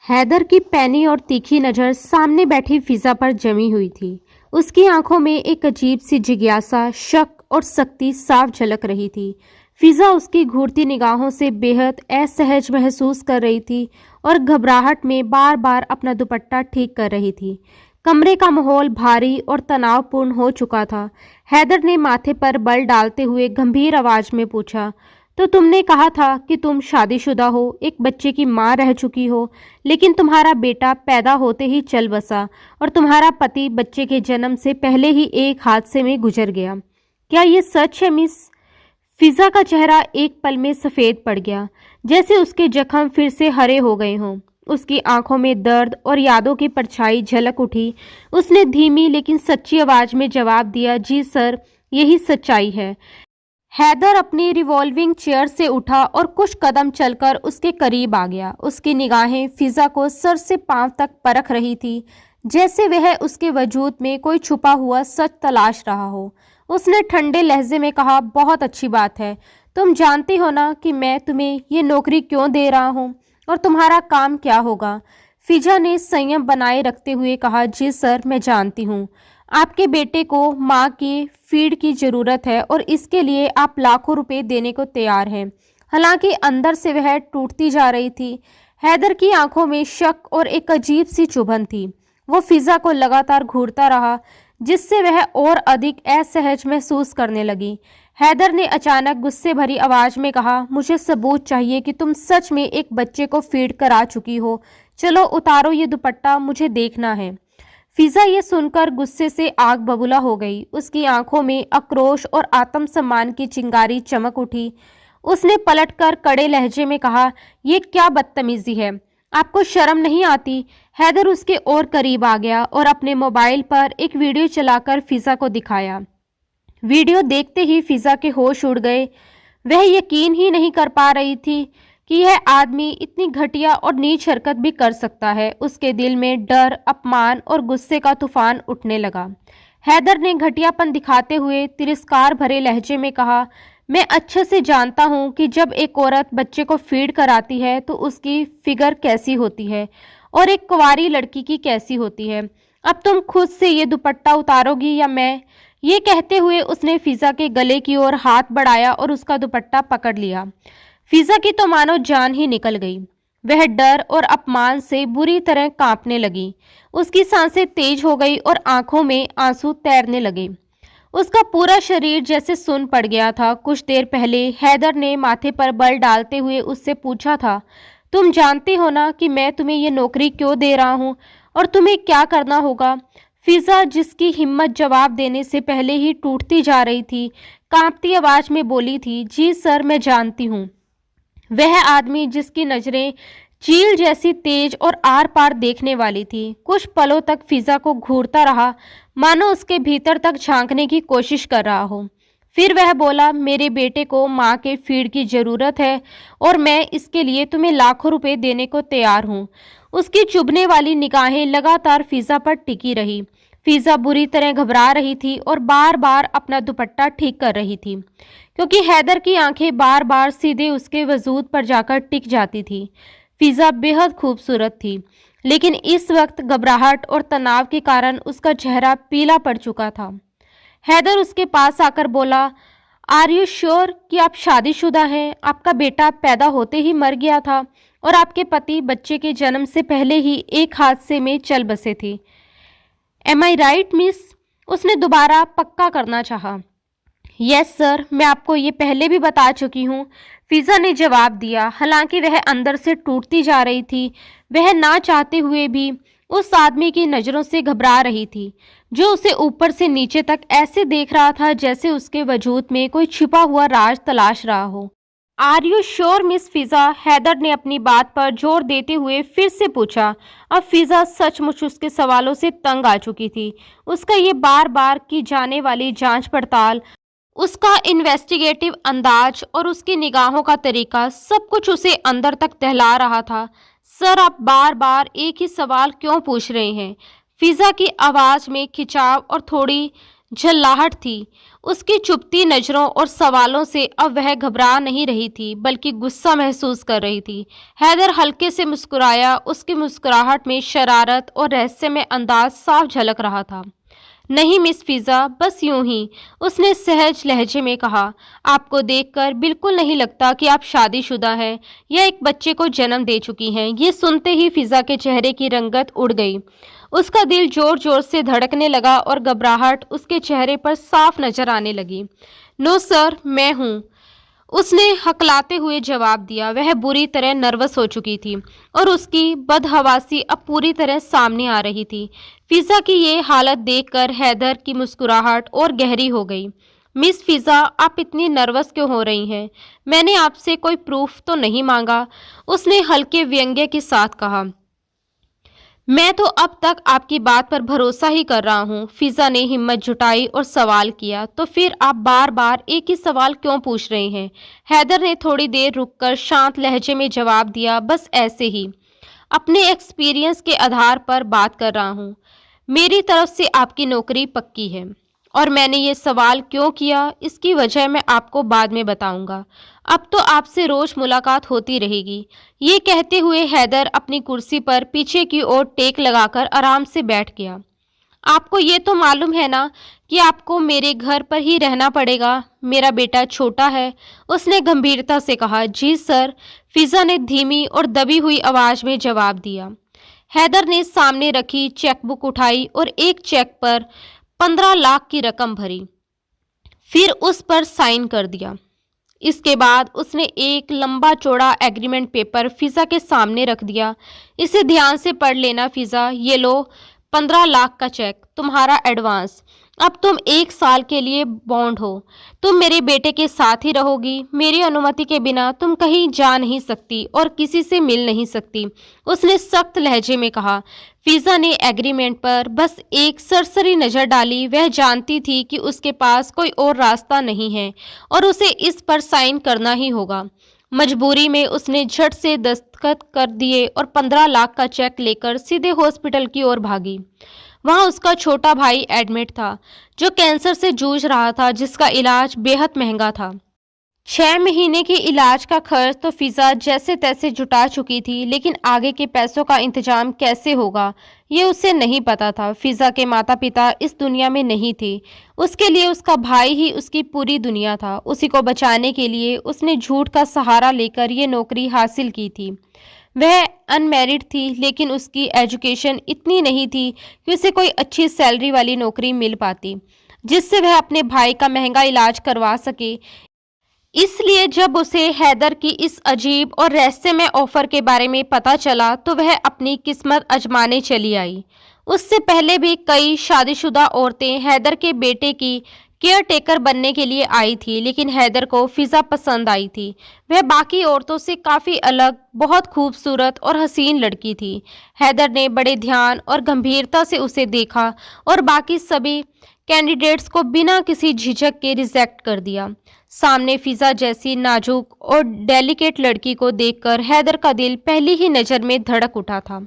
हैदर की पैनी और तीखी नज़र सामने बैठी फिजा पर जमी हुई थी। उसकी आंखों में एक अजीब सी जिज्ञासा, शक और सख्ती साफ झलक रही थी। फिजा उसकी घूरती निगाहों से बेहद असहज महसूस कर रही थी और घबराहट में बार बार अपना दुपट्टा ठीक कर रही थी। कमरे का माहौल भारी और तनावपूर्ण हो चुका था। हैदर ने माथे पर बल डालते हुए गंभीर आवाज में पूछा, तो तुमने कहा था कि तुम शादीशुदा हो, एक बच्चे की माँ रह चुकी हो, लेकिन तुम्हारा बेटा पैदा होते ही चल बसा और तुम्हारा पति बच्चे के जन्म से पहले ही एक हादसे में गुजर गया। क्या ये सच है मिस? फिजा का चेहरा एक पल में सफ़ेद पड़ गया, जैसे उसके जख्म फिर से हरे हो गए हों। उसकी आंखों में दर्द और यादों की परछाई झलक उठी। उसने धीमी लेकिन सच्ची आवाज में जवाब दिया, जी सर, यही सच्चाई है। हैदर अपनी रिवॉल्विंग चेयर से उठा और कुछ कदम चलकर उसके करीब आ गया। उसकी निगाहें फिजा को सर से पांव तक परख रही थी, जैसे वह उसके वजूद में कोई छुपा हुआ सच तलाश रहा हो। उसने ठंडे लहजे में कहा, बहुत अच्छी बात है। तुम जानती हो ना कि मैं तुम्हें ये नौकरी क्यों दे रहा हूँ और तुम्हारा काम क्या होगा? फिजा ने संयम बनाए रखते हुए कहा, जी सर, मैं जानती हूँ। आपके बेटे को माँ की फीड की ज़रूरत है और इसके लिए आप लाखों रुपए देने को तैयार हैं। हालांकि अंदर से वह टूटती जा रही थी। हैदर की आंखों में शक और एक अजीब सी चुभन थी। वो फिजा को लगातार घूरता रहा, जिससे वह और अधिक असहज महसूस करने लगी। हैदर ने अचानक गुस्से भरी आवाज में कहा, मुझे सबूत चाहिए कि तुम सच में एक बच्चे को फीड करा चुकी हो। चलो उतारो ये दुपट्टा, मुझे देखना है। फिजा ये सुनकर गुस्से से आग बबूला हो गई। उसकी आंखों में आक्रोश और आत्मसम्मान की चिंगारी चमक उठी। उसने पलटकर कड़े लहजे में कहा, ये क्या बदतमीजी है? आपको शर्म नहीं आती? हैदर उसके और करीब आ गया और अपने मोबाइल पर एक वीडियो चलाकर फिजा को दिखाया। वीडियो देखते ही फिजा के होश उड़ गए। वह यकीन ही नहीं कर पा रही थी कि यह आदमी इतनी घटिया और नीच हरकत भी कर सकता है। उसके दिल में डर, अपमान और गुस्से का तूफान उठने लगा। हैदर ने घटियापन दिखाते हुए तिरस्कार भरे लहजे में कहा, मैं अच्छे से जानता हूँ कि जब एक औरत बच्चे को फीड कराती है तो उसकी फिगर कैसी होती है और एक कुंवारी लड़की की कैसी होती है। अब तुम खुद से ये दुपट्टा उतारोगी या मैं? ये कहते हुए उसने फिजा के गले की ओर हाथ बढ़ाया और उसका दुपट्टा पकड़ लिया। फिजा की तो मानो जान ही निकल गई। वह डर और अपमान से बुरी तरह कांपने लगी। उसकी सांसें तेज हो गई और आंखों में आंसू तैरने लगे। उसका पूरा शरीर जैसे सुन्न पड़ गया था। कुछ देर पहले हैदर ने माथे पर बल डालते हुए उससे पूछा था, तुम जानती हो ना कि मैं तुम्हें ये नौकरी क्यों दे रहा हूँ और तुम्हें क्या करना होगा? फिजा, जिसकी हिम्मत जवाब देने से पहले ही टूटती जा रही थी, कांपती आवाज में बोली थी, जी सर, मैं जानती हूँ। वह आदमी जिसकी नजरें चील जैसी तेज और आर पार देखने वाली थी, कुछ पलों तक फिजा को घूरता रहा, मानो उसके भीतर तक झांकने की कोशिश कर रहा हो। फिर वह बोला, मेरे बेटे को माँ के फीड की जरूरत है और मैं इसके लिए तुम्हें लाखों रुपए देने को तैयार हूँ। उसकी चुभने वाली निगाहें लगातार फिजा पर टिकी रही। फिजा बुरी तरह घबरा रही थी और बार बार अपना दुपट्टा ठीक कर रही थी, क्योंकि हैदर की आंखें बार बार सीधे उसके वजूद पर जाकर टिक जाती थी। फिजा बेहद खूबसूरत थी, लेकिन इस वक्त घबराहट और तनाव के कारण उसका चेहरा पीला पड़ चुका था। हैदर उसके पास आकर बोला, आर यू श्योर कि आप शादीशुदा हैं? आपका बेटा पैदा होते ही मर गया था और आपके पति बच्चे के जन्म से पहले ही एक हादसे में चल बसे थे। एम आई राइट मिस? उसने दोबारा पक्का करना चाहा। यस सर, मैं आपको ये पहले भी बता चुकी हूँ, फिजा ने जवाब दिया। हालांकि वह अंदर से टूटती जा रही थी। वह ना चाहते हुए भी उस आदमी की नज़रों से घबरा रही थी, जो उसे ऊपर से नीचे तक ऐसे देख रहा था जैसे उसके वजूद में कोई छिपा हुआ राज तलाश रहा हो। आर यू श्योर मिस फिजा? हैदर ने अपनी बात पर जोर देते हुए फिर से पूछा। अब फिजा सचमुच उसके सवालों से तंग आ चुकी थी। उसका ये बार बार की जाने वाली जांच पड़ताल, उसका इन्वेस्टिगेटिव अंदाज और उसकी निगाहों का तरीका, सब कुछ उसे अंदर तक दहला रहा था। सर, आप बार बार एक ही सवाल क्यों पूछ रहे हैं? फिजा की आवाज़ में खिंचाव और थोड़ी झल्लाहट थी। उसकी चुभती नज़रों और सवालों से अब वह घबरा नहीं रही थी, बल्कि गुस्सा महसूस कर रही थी। हैदर हल्के से मुस्कुराया। उसकी मुस्कुराहट में शरारत और रहस्यमय अंदाज साफ झलक रहा था। नहीं मिस फिज़ा, बस यूं ही, उसने सहज लहजे में कहा। आपको देखकर बिल्कुल नहीं लगता कि आप शादीशुदा हैं या एक बच्चे को जन्म दे चुकी हैं। ये सुनते ही फिज़ा के चेहरे की रंगत उड़ गई। उसका दिल जोर जोर से धड़कने लगा और घबराहट उसके चेहरे पर साफ नजर आने लगी। नो सर, मैं हूँ, उसने हकलाते हुए जवाब दिया। वह बुरी तरह नर्वस हो चुकी थी और उसकी बदहवासी अब पूरी तरह सामने आ रही थी। फिज़ा की ये हालत देखकर हैदर की मुस्कुराहट और गहरी हो गई। मिस फिज़ा, आप इतनी नर्वस क्यों हो रही हैं? मैंने आपसे कोई प्रूफ तो नहीं मांगा, उसने हल्के व्यंग्य के साथ कहा। मैं तो अब तक आपकी बात पर भरोसा ही कर रहा हूँ। फिज़ा ने हिम्मत जुटाई और सवाल किया। तो फिर आप बार बार एक ही सवाल क्यों पूछ रहे हैं? हैदर ने थोड़ी देर रुककर शांत लहजे में जवाब दिया। बस ऐसे ही, अपने एक्सपीरियंस के आधार पर बात कर रहा हूँ। मेरी तरफ से आपकी नौकरी पक्की है और मैंने ये सवाल क्यों किया, इसकी वजह मैं आपको बाद में बताऊंगा। अब तो आपसे रोज मुलाकात होती रहेगी। ये कहते हुए हैदर अपनी कुर्सी पर पीछे की ओर टेक लगाकर आराम से बैठ गया। आपको ये तो मालूम है ना कि आपको मेरे घर पर ही रहना पड़ेगा। मेरा बेटा छोटा है, उसने गंभीरता से कहा। जी सर, फिज़ा ने धीमी और दबी हुई आवाज में जवाब दिया। हैदर ने सामने रखी चेकबुक उठाई और एक चेक पर 15 लाख की रकम भरी, फिर उस पर साइन कर दिया। इसके बाद उसने एक लंबा चौड़ा एग्रीमेंट पेपर फिज़ा के सामने रख दिया। इसे ध्यान से पढ़ लेना फिज़ा, ये लो 15 लाख का चेक, तुम्हारा एडवांस। अब तुम 1 साल के लिए बॉन्ड हो। तुम मेरे बेटे के साथ ही रहोगी। मेरी अनुमति के बिना तुम कहीं जा नहीं सकती और किसी से मिल नहीं सकती, उसने सख्त लहजे में कहा। फिज़ा ने एग्रीमेंट पर बस एक सरसरी नज़र डाली। वह जानती थी कि उसके पास कोई और रास्ता नहीं है और उसे इस पर साइन करना ही होगा। मजबूरी में उसने झट से दस्तखत कर दिए और 15 लाख का चेक लेकर सीधे हॉस्पिटल की ओर भागी। वहां उसका छोटा भाई एडमिट था, जो कैंसर से जूझ रहा था, जिसका इलाज बेहद महंगा था। 6 महीने के इलाज का खर्च तो फिज़ा जैसे तैसे जुटा चुकी थी, लेकिन आगे के पैसों का इंतजाम कैसे होगा ये उसे नहीं पता था। फिज़ा के माता पिता इस दुनिया में नहीं थे। उसके लिए उसका भाई ही उसकी पूरी दुनिया था। उसी को बचाने के लिए उसने झूठ का सहारा लेकर ये नौकरी हासिल की थी। वह अनमैरिड थी, लेकिन उसकी एजुकेशन इतनी नहीं थी कि उसे कोई अच्छी सैलरी वाली नौकरी मिल पाती जिससे वह अपने भाई का महंगा इलाज करवा सके। इसलिए जब उसे हैदर की इस अजीब और रहस्यमय ऑफर के बारे में पता चला तो वह अपनी किस्मत आजमाने चली आई। उससे पहले भी कई शादीशुदा औरतें हैदर के बेटे की केयर टेकर बनने के लिए आई थी, लेकिन हैदर को फिज़ा पसंद आई थी। वह बाकी औरतों से काफ़ी अलग, बहुत खूबसूरत और हसीन लड़की थी। हैदर ने बड़े ध्यान और गंभीरता से उसे देखा और बाकी सभी कैंडिडेट्स को बिना किसी झिझक के रिजेक्ट कर दिया। सामने फिज़ा जैसी नाजुक और डेलिकेट लड़की को देखकर हैदर का दिल पहली ही नज़र में धड़क उठा था।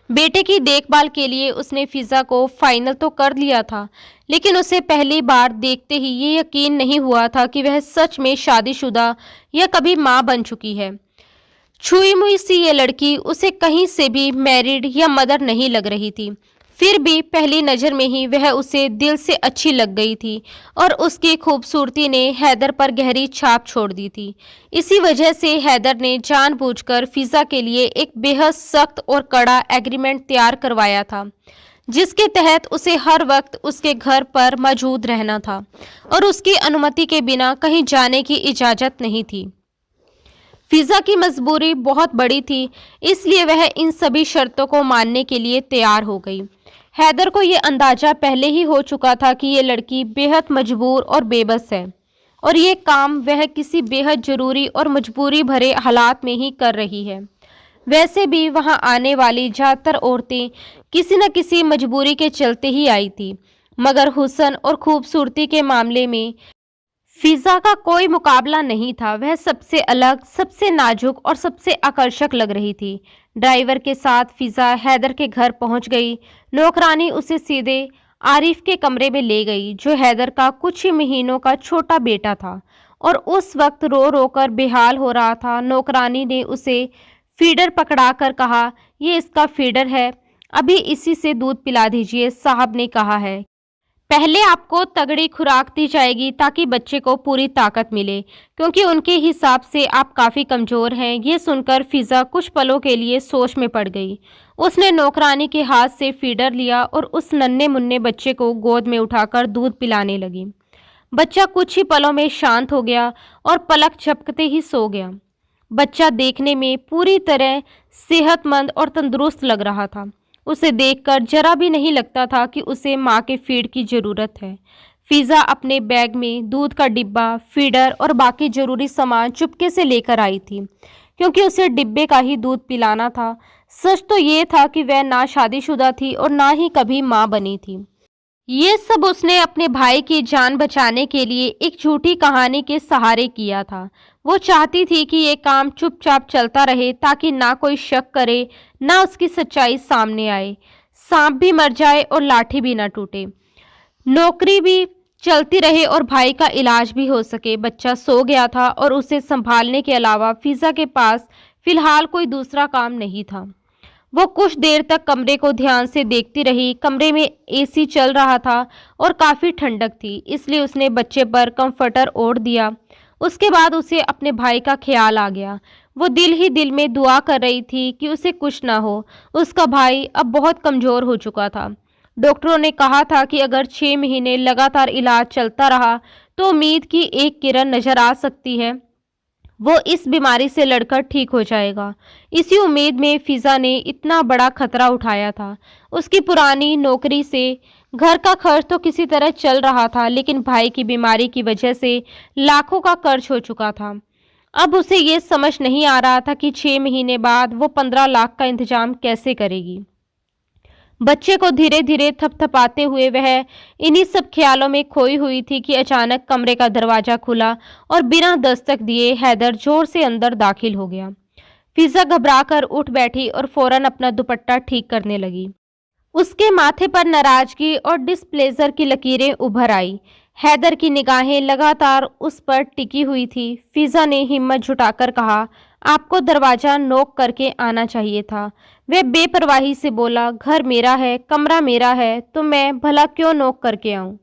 बेटे की देखभाल के लिए उसने फिज़ा को फाइनल तो कर लिया था, लेकिन उसे पहली बार देखते ही ये यकीन नहीं हुआ था कि वह सच में शादीशुदा या कभी माँ बन चुकी है। छुई मुई सी ये लड़की उसे कहीं से भी मैरिड या मदर नहीं लग रही थी। फिर भी पहली नज़र में ही वह उसे दिल से अच्छी लग गई थी और उसकी खूबसूरती ने हैदर पर गहरी छाप छोड़ दी थी। इसी वजह से हैदर ने जानबूझकर फिज़ा के लिए एक बेहद सख्त और कड़ा एग्रीमेंट तैयार करवाया था, जिसके तहत उसे हर वक्त उसके घर पर मौजूद रहना था और उसकी अनुमति के बिना कहीं जाने की इजाज़त नहीं थी। फिज़ा की मजबूरी बहुत बड़ी थी, इसलिए वह इन सभी शर्तों को मानने के लिए तैयार हो गई। हैदर को ये अंदाजा पहले ही हो चुका था कि ये लड़की बेहद मजबूर और बेबस है और ये काम वह किसी बेहद ज़रूरी और मजबूरी भरे हालात में ही कर रही है। वैसे भी वहां आने वाली ज़्यादातर औरतें किसी न किसी मजबूरी के चलते ही आई थी, मगर हुस्न और खूबसूरती के मामले में फिज़ा का कोई मुकाबला नहीं था। वह सबसे अलग, सबसे नाजुक और सबसे आकर्षक लग रही थी। ड्राइवर के साथ फिज़ा हैदर के घर पहुंच गई। नौकरानी उसे सीधे आरिफ के कमरे में ले गई, जो हैदर का कुछ ही महीनों का छोटा बेटा था और उस वक्त रो रो कर बेहाल हो रहा था। नौकरानी ने उसे फीडर पकड़ाकर कहा, ये इसका फीडर है, अभी इसी से दूध पिला दीजिए। साहब ने कहा है, पहले आपको तगड़ी खुराक दी जाएगी ताकि बच्चे को पूरी ताकत मिले, क्योंकि उनके हिसाब से आप काफ़ी कमज़ोर हैं। ये सुनकर फिज़ा कुछ पलों के लिए सोच में पड़ गई। उसने नौकरानी के हाथ से फीडर लिया और उस नन्हे मुन्ने बच्चे को गोद में उठाकर दूध पिलाने लगी। बच्चा कुछ ही पलों में शांत हो गया और पलक झपकते ही सो गया। बच्चा देखने में पूरी तरह सेहतमंद और तंदुरुस्त लग रहा था। उसे देखकर जरा भी नहीं लगता था कि उसे माँ के फीड की ज़रूरत है। फिज़ा अपने बैग में दूध का डिब्बा, फीडर और बाकी ज़रूरी सामान चुपके से लेकर आई थी, क्योंकि उसे डिब्बे का ही दूध पिलाना था। सच तो ये था कि वह ना शादीशुदा थी और ना ही कभी माँ बनी थी। ये सब उसने अपने भाई की जान बचाने के लिए एक झूठी कहानी के सहारे किया था। वो चाहती थी कि ये काम चुपचाप चलता रहे ताकि ना कोई शक करे, ना उसकी सच्चाई सामने आए। सांप भी मर जाए और लाठी भी ना टूटे, नौकरी भी चलती रहे और भाई का इलाज भी हो सके। बच्चा सो गया था और उसे संभालने के अलावा फिज़ा के पास फिलहाल कोई दूसरा काम नहीं था। वो कुछ देर तक कमरे को ध्यान से देखती रही। कमरे में एसी चल रहा था और काफ़ी ठंडक थी, इसलिए उसने बच्चे पर कंफर्टर ओढ़ दिया। उसके बाद उसे अपने भाई का ख्याल आ गया। वो दिल ही दिल में दुआ कर रही थी कि उसे कुछ ना हो। उसका भाई अब बहुत कमज़ोर हो चुका था। डॉक्टरों ने कहा था कि अगर 6 महीने लगातार इलाज चलता रहा तो उम्मीद की एक किरण नज़र आ सकती है। वो इस बीमारी से लड़कर ठीक हो जाएगा। इसी उम्मीद में फिज़ा ने इतना बड़ा खतरा उठाया था। उसकी पुरानी नौकरी से घर का खर्च तो किसी तरह चल रहा था, लेकिन भाई की बीमारी की वजह से लाखों का कर्ज हो चुका था। अब उसे ये समझ नहीं आ रहा था कि 6 महीने बाद वो 15 लाख का इंतजाम कैसे करेगी। बच्चे को धीरे धीरे थपथपाते हुए वह इन्हीं सब ख्यालों में खोई हुई थी कि अचानक कमरे का दरवाजा खुला और बिना दस्तक दिए हैदर जोर से अंदर दाखिल हो गया। फिज़ा घबराकर उठ बैठी और फौरन अपना दुपट्टा ठीक करने लगी। उसके माथे पर नाराजगी और डिस्प्लेजर की लकीरें उभर आई। हैदर की निगाहें लगातार उस पर टिकी हुई थी। फिज़ा ने हिम्मत जुटाकर कहा, आपको दरवाज़ा नॉक करके आना चाहिए था। वह बेपरवाही से बोला, घर मेरा है, कमरा मेरा है, तो मैं भला क्यों नॉक करके आऊं?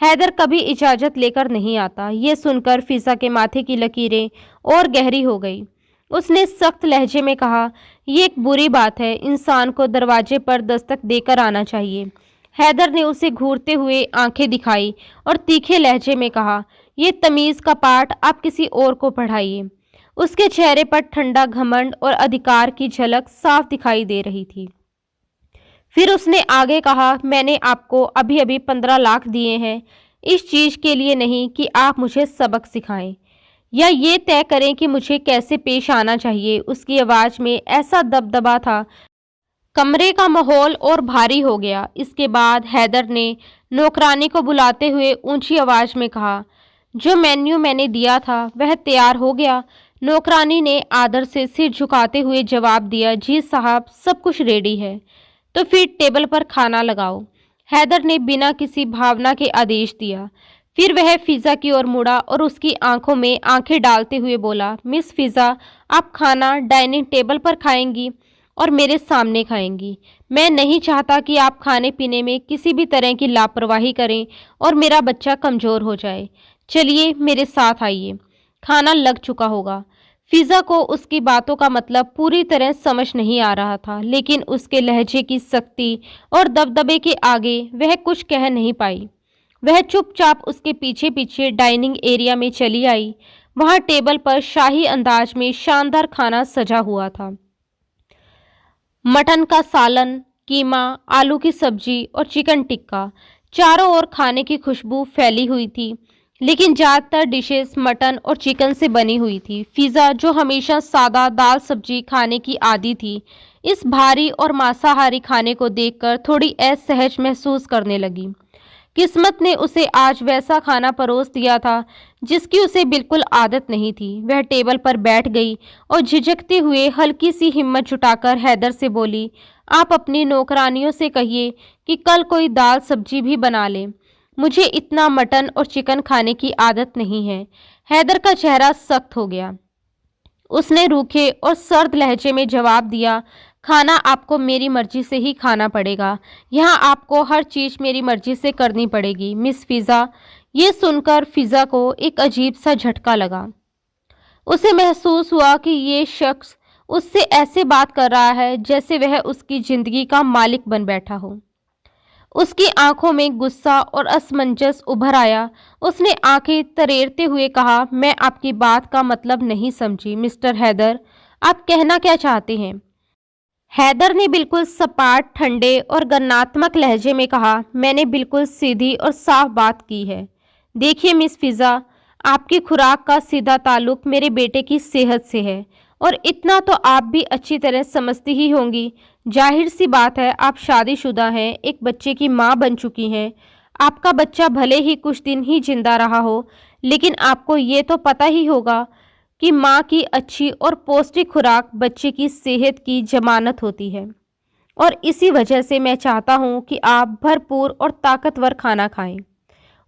हैदर कभी इजाज़त लेकर नहीं आता। ये सुनकर फिज़ा के माथे की लकीरें और गहरी हो गई। उसने सख्त लहजे में कहा, ये एक बुरी बात है, इंसान को दरवाजे पर दस्तक देकर आना चाहिए। हैदर ने उसे घूरते हुए आंखें दिखाई और तीखे लहजे में कहा, ये तमीज़ का पाठ आप किसी और को पढ़ाइए। उसके चेहरे पर ठंडा घमंड और अधिकार की झलक साफ दिखाई दे रही थी। फिर उसने आगे कहा, मैंने आपको अभी अभी 15 लाख दिए हैं, इस चीज़ के लिए नहीं कि आप मुझे सबक सिखाएं या ये तय करें कि मुझे कैसे पेश आना चाहिए। उसकी आवाज़ में ऐसा दबदबा था, कमरे का माहौल और भारी हो गया। इसके बाद हैदर ने नौकरानी को बुलाते हुए ऊंची आवाज़ में कहा, जो मेन्यू मैंने दिया था वह तैयार हो गया? नौकरानी ने आदर से सिर झुकाते हुए जवाब दिया, जी साहब, सब कुछ रेडी है। तो फिर टेबल पर खाना लगाओ। हैदर ने बिना किसी भावना के आदेश दिया। फिर वह फिज़ा की ओर मुड़ा और उसकी आंखों में आंखें डालते हुए बोला, मिस फिज़ा, आप खाना डाइनिंग टेबल पर खाएंगी और मेरे सामने खाएंगी। मैं नहीं चाहता कि आप खाने पीने में किसी भी तरह की लापरवाही करें और मेरा बच्चा कमज़ोर हो जाए। चलिए मेरे साथ आइए, खाना लग चुका होगा। फिज़ा को उसकी बातों का मतलब पूरी तरह समझ नहीं आ रहा था, लेकिन उसके लहजे की सख्ती और दबदबे के आगे वह कुछ कह नहीं पाई। वह चुपचाप उसके पीछे पीछे डाइनिंग एरिया में चली आई। वहाँ टेबल पर शाही अंदाज में शानदार खाना सजा हुआ था। मटन का सालन, कीमा, आलू की सब्जी और चिकन टिक्का। चारों ओर खाने की खुशबू फैली हुई थी, लेकिन ज़्यादातर डिशेस मटन और चिकन से बनी हुई थी। फिज़ा, जो हमेशा सादा दाल सब्जी खाने की आदी थी, इस भारी और मांसाहारी खाने को देखकर थोड़ी असहज महसूस करने लगी। किस्मत ने उसे आज वैसा खाना परोस दिया था जिसकी उसे बिल्कुल आदत नहीं थी। वह टेबल पर बैठ गई और झिझकते हुए हल्की सी हिम्मत जुटाकर हैदर से बोली, आप अपनी नौकरानियों से कहिए कि कल कोई दाल सब्जी भी बना ले। मुझे इतना मटन और चिकन खाने की आदत नहीं है। हैदर का चेहरा सख्त हो गया। उसने रूखे और सर्द लहजे में जवाब दिया, खाना आपको मेरी मर्जी से ही खाना पड़ेगा। यहाँ आपको हर चीज़ मेरी मर्जी से करनी पड़ेगी मिस फिज़ा। ये सुनकर फिज़ा को एक अजीब सा झटका लगा। उसे महसूस हुआ कि ये शख्स उससे ऐसे बात कर रहा है जैसे वह उसकी ज़िंदगी का मालिक बन बैठा हो। उसकी आंखों में गुस्सा और असमंजस उभर आया। उसने आंखें तरेरते हुए कहा, मैं आपकी बात का मतलब नहीं समझी मिस्टर हैदर। आप कहना क्या चाहते हैं? हैदर ने बिल्कुल सपाट, ठंडे और गणनात्मक लहजे में कहा, मैंने बिल्कुल सीधी और साफ बात की है। देखिए मिस फिज़ा, आपकी खुराक का सीधा ताल्लुक मेरे बेटे की सेहत से है और इतना तो आप भी अच्छी तरह समझती ही होंगी। जाहिर सी बात है, आप शादीशुदा हैं, एक बच्चे की माँ बन चुकी हैं। आपका बच्चा भले ही कुछ दिन ही जिंदा रहा हो, लेकिन आपको ये तो पता ही होगा कि माँ की अच्छी और पौष्टिक खुराक बच्चे की सेहत की जमानत होती है। और इसी वजह से मैं चाहता हूँ कि आप भरपूर और ताकतवर खाना खाएं।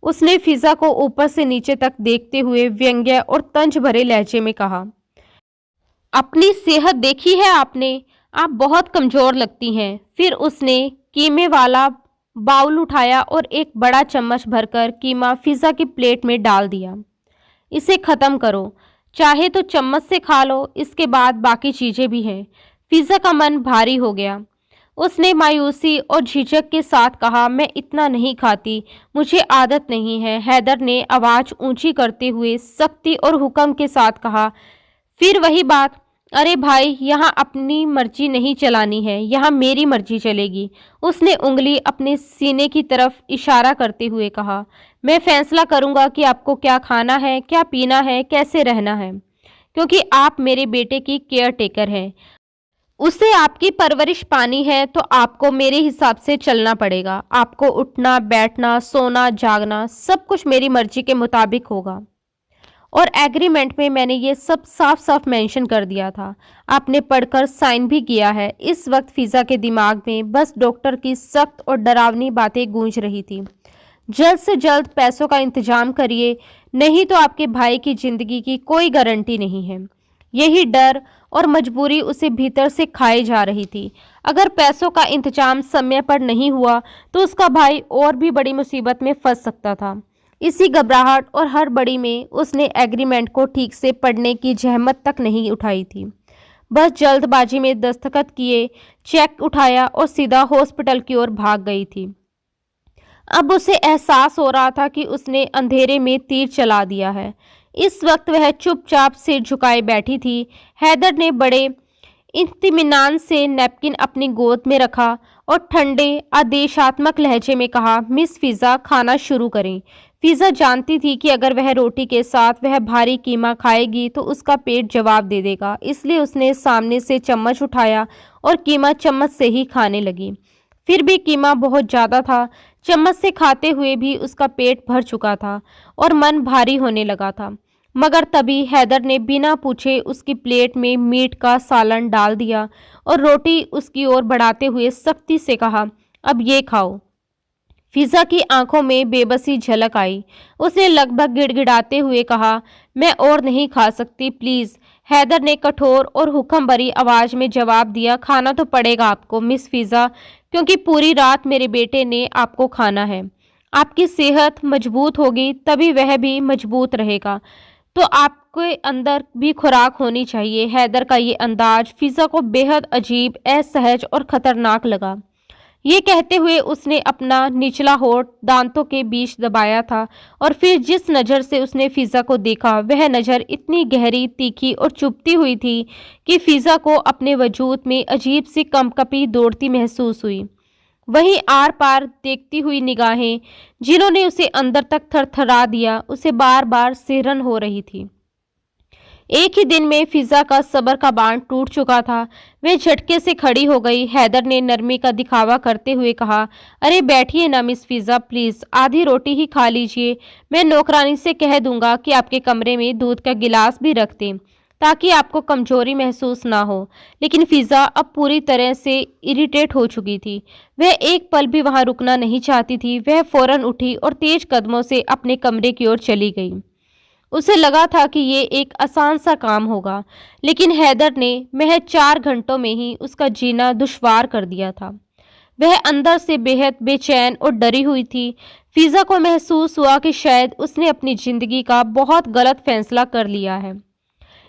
उसने फिज़ा को ऊपर से नीचे तक देखते हुए व्यंग्य और तंज भरे लहजे में कहा, अपनी सेहत देखी है आपने? आप बहुत कमज़ोर लगती हैं। फिर उसने कीमे वाला बाउल उठाया और एक बड़ा चम्मच भरकर कीमा फिज़ा की प्लेट में डाल दिया। इसे ख़त्म करो, चाहे तो चम्मच से खा लो, इसके बाद बाकी चीज़ें भी हैं। फिज़ा का मन भारी हो गया। उसने मायूसी और झिझक के साथ कहा, मैं इतना नहीं खाती, मुझे आदत नहीं है। हैदर ने आवाज़ ऊंची करते हुए सख्ती और हुक्म के साथ कहा, फिर वही बात, अरे भाई, यहाँ अपनी मर्जी नहीं चलानी है, यहाँ मेरी मर्जी चलेगी। उसने उंगली अपने सीने की तरफ इशारा करते हुए कहा, मैं फैसला करूँगा कि आपको क्या खाना है, क्या पीना है, कैसे रहना है, क्योंकि आप मेरे बेटे की केयर टेकर हैं। उसे आपकी परवरिश पानी है तो आपको मेरे हिसाब से चलना पड़ेगा। आपको उठना, बैठना, सोना, जागना सब कुछ मेरी मर्जी के मुताबिक होगा। और एग्रीमेंट में मैंने ये सब साफ साफ मेंशन कर दिया था। आपने पढ़कर साइन भी किया है। इस वक्त फिज़ा के दिमाग में बस डॉक्टर की सख्त और डरावनी बातें गूंज रही थी। जल्द से जल्द पैसों का इंतजाम करिए, नहीं तो आपके भाई की जिंदगी की कोई गारंटी नहीं है। यही डर और मजबूरी उसे भीतर से खाई जा रही थी। अगर पैसों का इंतजाम समय पर नहीं हुआ तो उसका भाई और भी बड़ी मुसीबत में फंस सकता था। इसी घबराहट और हड़बड़ी में उसने एग्रीमेंट को ठीक से पढ़ने की जहमत तक नहीं उठाई थी। बस जल्दबाजी में दस्तखत किए, चेक उठाया और सीधा हॉस्पिटल की ओर भाग गई थी। अब उसे एहसास हो रहा था कि उसने अंधेरे में तीर चला दिया है। इस वक्त वह चुपचाप सिर झुकाए बैठी थी। हैदर ने बड़े इत्मीनान से नैपकिन अपनी गोद में रखा और ठंडे आदेशात्मक लहजे में कहा, मिस फिज़ा, खाना शुरू करें। फिज़ा जानती थी कि अगर वह रोटी के साथ वह भारी कीमा खाएगी तो उसका पेट जवाब दे देगा, इसलिए उसने सामने से चम्मच उठाया और कीमा चम्मच से ही खाने लगी। फिर भी कीमा बहुत ज़्यादा था। चम्मच से खाते हुए भी उसका पेट भर चुका था और मन भारी होने लगा था। मगर तभी हैदर ने बिना पूछे उसकी प्लेट में मीट का सालन डाल दिया और रोटी उसकी ओर बढ़ाते हुए सख्ती से कहा, अब ये खाओ। फिज़ा की आंखों में बेबसी झलक आई। उसने लगभग गिड़गिड़ाते हुए कहा, मैं और नहीं खा सकती, प्लीज़। हैदर ने कठोर और हुक्म भरी आवाज़ में जवाब दिया, खाना तो पड़ेगा आपको मिस फिज़ा, क्योंकि पूरी रात मेरे बेटे ने आपको खाना है। आपकी सेहत मजबूत होगी तभी वह भी मजबूत रहेगा, तो आपके अंदर भी खुराक होनी चाहिए। हैदर का ये अंदाज फिज़ा को बेहद अजीब, असहज और खतरनाक लगा। ये कहते हुए उसने अपना निचला होंठ दांतों के बीच दबाया था और फिर जिस नज़र से उसने फिज़ा को देखा वह नज़र इतनी गहरी, तीखी और चुभती हुई थी कि फिज़ा को अपने वजूद में अजीब सी कंपकपी दौड़ती महसूस हुई। वहीं आर पार देखती हुई निगाहें जिन्होंने उसे अंदर तक थरथरा दिया, उसे बार बार सिहरन हो रही थी। एक ही दिन में फिजा का सब्र का बांध टूट चुका था। वह झटके से खड़ी हो गई। हैदर ने नरमी का दिखावा करते हुए कहा, अरे बैठिए ना मिस फिजा, प्लीज आधी रोटी ही खा लीजिए। मैं नौकरानी से कह दूंगा कि आपके कमरे में दूध का गिलास भी रख दें ताकि आपको कमजोरी महसूस ना हो। लेकिन फिजा अब पूरी तरह से इरिटेट हो चुकी थी। वह एक पल भी वहां रुकना नहीं चाहती थी। वह फौरन उठी और तेज कदमों से अपने कमरे की ओर चली गई। उसे लगा था कि ये एक आसान सा काम होगा, लेकिन हैदर ने महज 4 घंटों में ही उसका जीना दुश्वार कर दिया था। वह अंदर से बेहद बेचैन और डरी हुई थी। फिजा को महसूस हुआ कि शायद उसने अपनी जिंदगी का बहुत गलत फैसला कर लिया है।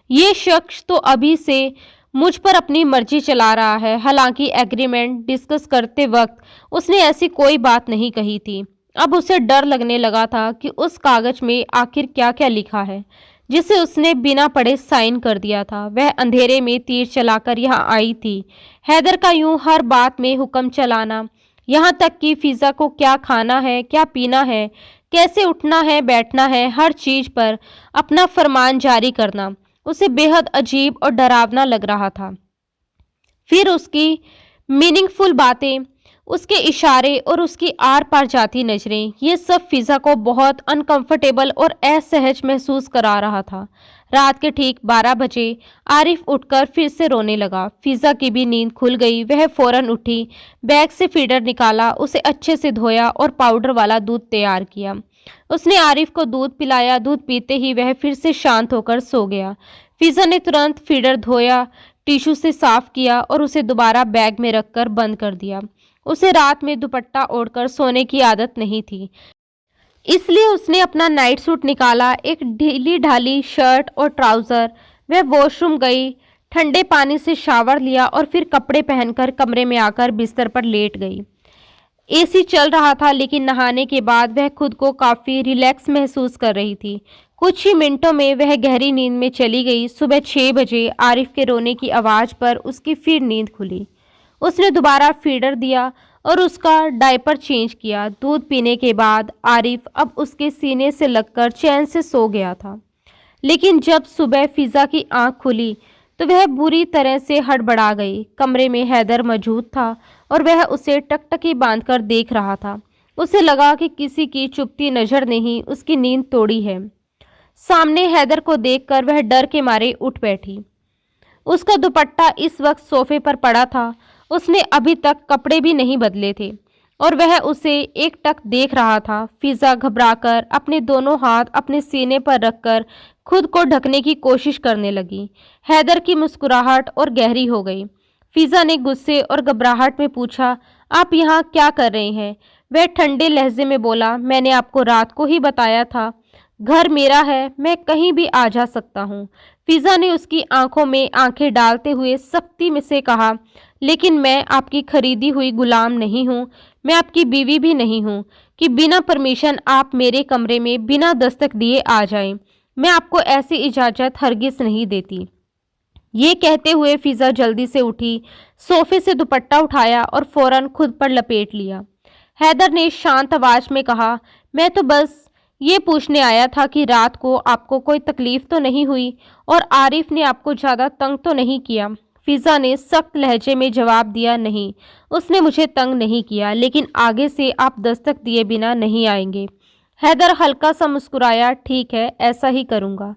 ये शख्स तो अभी से मुझ पर अपनी मर्जी चला रहा है। हालांकि एग्रीमेंट डिस्कस करते वक्त उसने ऐसी कोई बात नहीं कही थी। अब उसे डर लगने लगा था कि उस कागज में आखिर क्या क्या लिखा है जिसे उसने बिना पढ़े साइन कर दिया था। वह अंधेरे में तीर चलाकर यहाँ आई थी। हैदर का यूं हर बात में हुक्म चलाना, यहाँ तक कि फिजा को क्या खाना है, क्या पीना है, कैसे उठना है, बैठना है, हर चीज पर अपना फरमान जारी करना उसे बेहद अजीब और डरावना लग रहा था। फिर उसकी मीनिंगफुल बातें, उसके इशारे और उसकी आर पार जाती नजरें, ये सब फिजा को बहुत अनकंफर्टेबल और असहज महसूस करा रहा था। रात के ठीक 12 बजे आरिफ उठकर फिर से रोने लगा। फिजा की भी नींद खुल गई। वह फौरन उठी, बैग से फीडर निकाला, उसे अच्छे से धोया और पाउडर वाला दूध तैयार किया। उसने आरिफ को दूध पिलाया। दूध पीते ही वह फिर से शांत होकर सो गया। फिजा ने तुरंत फीडर धोया, टिश्यू से साफ किया और उसे दोबारा बैग में रखकर बंद कर दिया। उसे रात में दुपट्टा ओढ़कर सोने की आदत नहीं थी, इसलिए उसने अपना नाइट सूट निकाला, एक ढीली ढाली शर्ट और ट्राउजर। वह वॉशरूम गई, ठंडे पानी से शावर लिया और फिर कपड़े पहनकर कमरे में आकर बिस्तर पर लेट गई। एसी चल रहा था, लेकिन नहाने के बाद वह खुद को काफ़ी रिलैक्स महसूस कर रही थी। कुछ ही मिनटों में वह गहरी नींद में चली गई। सुबह 6 बजे आरिफ के रोने की आवाज़ पर उसकी फिर नींद खुली। उसने दोबारा फीडर दिया और उसका डायपर चेंज किया। दूध पीने के बाद आरिफ अब उसके सीने से लगकर चैन से सो गया था। लेकिन जब सुबह फिजा की आंख खुली तो वह बुरी तरह से हड़बड़ा गई। कमरे में हैदर मौजूद था और वह उसे टकटकी बांधकर देख रहा था। उसे लगा कि किसी की चुपती नजर ने ही उसकी नींद तोड़ी है। सामने हैदर को देखकर वह डर के मारे उठ बैठी। उसका दुपट्टा इस वक्त सोफे पर पड़ा था। उसने अभी तक कपड़े भी नहीं बदले थे और वह उसे एकटक देख रहा था। फिजा घबराकर अपने दोनों हाथ अपने सीने पर रखकर खुद को ढकने की कोशिश करने लगी। हैदर की मुस्कुराहट और गहरी हो गई। फिजा ने गुस्से और घबराहट में पूछा, आप यहाँ क्या कर रहे हैं? वह ठंडे लहजे में बोला, मैंने आपको रात को ही बताया था, घर मेरा है, मैं कहीं भी आ जा सकता हूँ। फिजा ने उसकी आंखों में आंखें डालते हुए सख्ती में से कहा, लेकिन मैं आपकी खरीदी हुई गुलाम नहीं हूँ, मैं आपकी बीवी भी नहीं हूँ कि बिना परमिशन आप मेरे कमरे में बिना दस्तक दिए आ जाएं। मैं आपको ऐसी इजाज़त हरगिज़ नहीं देती। ये कहते हुए फिजा जल्दी से उठी, सोफे से दुपट्टा उठाया और फौरन खुद पर लपेट लिया। हैदर ने शांत आवाज में कहा, मैं तो बस ये पूछने आया था कि रात को आपको कोई तकलीफ तो नहीं हुई और आरिफ ने आपको ज़्यादा तंग तो नहीं किया? फिजा ने सख्त लहजे में जवाब दिया, नहीं, उसने मुझे तंग नहीं किया, लेकिन आगे से आप दस्तक दिए बिना नहीं आएंगे। हैदर हल्का सा मुस्कुराया, ठीक है, ऐसा ही करूँगा।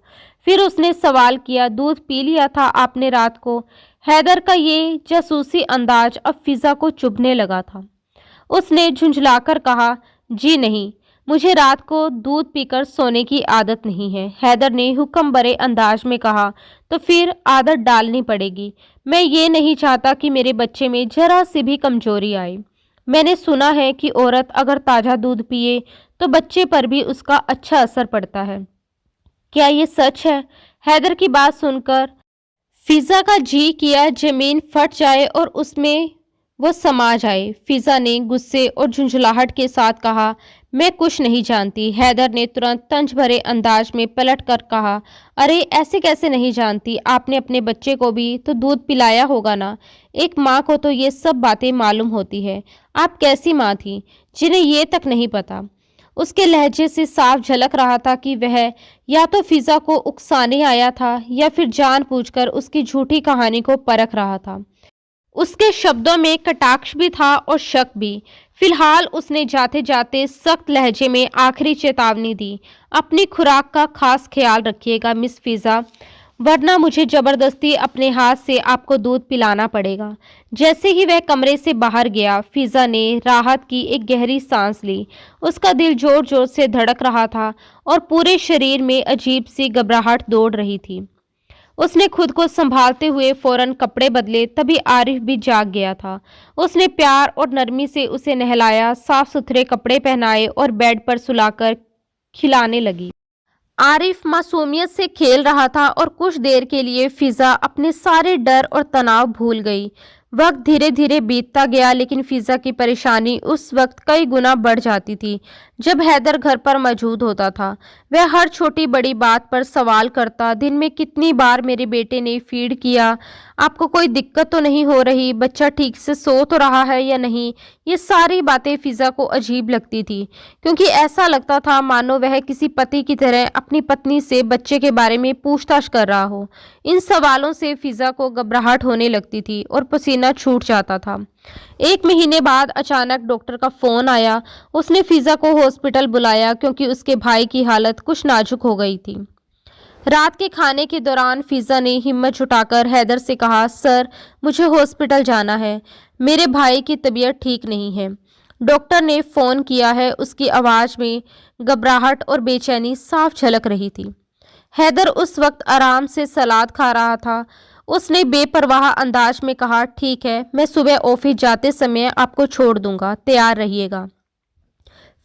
फिर उसने सवाल किया, दूध पी लिया था आपने रात को? हैदर का ये जासूसी अंदाज अब फिजा को चुभने लगा था। उसने झुंझलाकर कहा, जी नहीं, मुझे रात को दूध पीकर सोने की आदत नहीं है। हैदर ने हुक्म भरे अंदाज में कहा, तो फिर आदत डालनी पड़ेगी। मैं ये नहीं चाहता कि मेरे बच्चे में जरा सी भी कमजोरी आए। मैंने सुना है कि औरत अगर ताज़ा दूध पिए तो बच्चे पर भी उसका अच्छा असर पड़ता है। क्या ये सच है? हैदर की बात सुनकर फिजा का जी किया जमीन फट जाए और उसमें वो समा जाए। फिजा ने गुस्से और झुंझलाहट के साथ कहा, मैं कुछ नहीं जानती। हैदर ने तुरंत तंज भरे अंदाज में पलट कर कहा, अरे ऐसे कैसे नहीं जानती? आपने अपने बच्चे को भी तो दूध पिलाया होगा ना। एक माँ को तो ये सब बातें मालूम होती है। आप कैसी माँ थी जिन्हें ये तक नहीं पता? उसके लहजे से साफ झलक रहा था कि वह या तो फिजा को उकसाने आया था या फिर जानबूझकर उसकी झूठी कहानी को परख रहा था। उसके शब्दों में कटाक्ष भी था और शक भी। फिलहाल उसने जाते जाते सख्त लहजे में आखिरी चेतावनी दी, अपनी खुराक का खास ख्याल रखिएगा मिस फिजा, वरना मुझे जबरदस्ती अपने हाथ से आपको दूध पिलाना पड़ेगा। जैसे ही वह कमरे से बाहर गया, फिजा ने राहत की एक गहरी सांस ली। उसका दिल जोर जोर से धड़क रहा था और पूरे शरीर में अजीब सी घबराहट दौड़ रही थी। उसने खुद को संभालते हुए फौरन कपड़े बदले, तभी आरिफ भी जाग गया था। उसने प्यार और नरमी से उसे नहलाया, साफ सुथरे कपड़े पहनाए और बेड पर सुलाकर खिलाने लगी। आरिफ मासूमियत से खेल रहा था और कुछ देर के लिए फिजा अपने सारे डर और तनाव भूल गई। वक्त धीरे धीरे बीतता गया, लेकिन फिजा की परेशानी उस वक्त कई गुना बढ़ जाती थी जब हैदर घर पर मौजूद होता था। वह हर छोटी बड़ी बात पर सवाल करता, दिन में कितनी बार मेरे बेटे ने फीड किया, आपको कोई दिक्कत तो नहीं हो रही, बच्चा ठीक से सो तो रहा है या नहीं। ये सारी बातें फिजा को अजीब लगती थी, क्योंकि ऐसा लगता था मानो वह किसी पति की तरह अपनी पत्नी से बच्चे के बारे में पूछताछ कर रहा हो। इन सवालों से फिजा को घबराहट होने लगती थी और पसीना छूट जाता था। 1 महीने बाद अचानक डॉक्टर का फोन आया। उसने फिजा को हॉस्पिटल बुलाया क्योंकि उसके भाई की हालत कुछ नाजुक हो गई थी। रात के खाने के दौरान फिजा ने हिम्मत जुटाकर हैदर से कहा, सर मुझे हॉस्पिटल जाना है, मेरे भाई की तबीयत ठीक नहीं है। डॉक्टर ने फ़ोन किया है। उसकी आवाज़ में घबराहट और बेचैनी साफ झलक रही थी। हैदर उस वक्त आराम से सलाद खा रहा था। उसने बेपरवाह अंदाज में कहा, ठीक है, मैं सुबह ऑफिस जाते समय आपको छोड़ दूंगा, तैयार रहिएगा।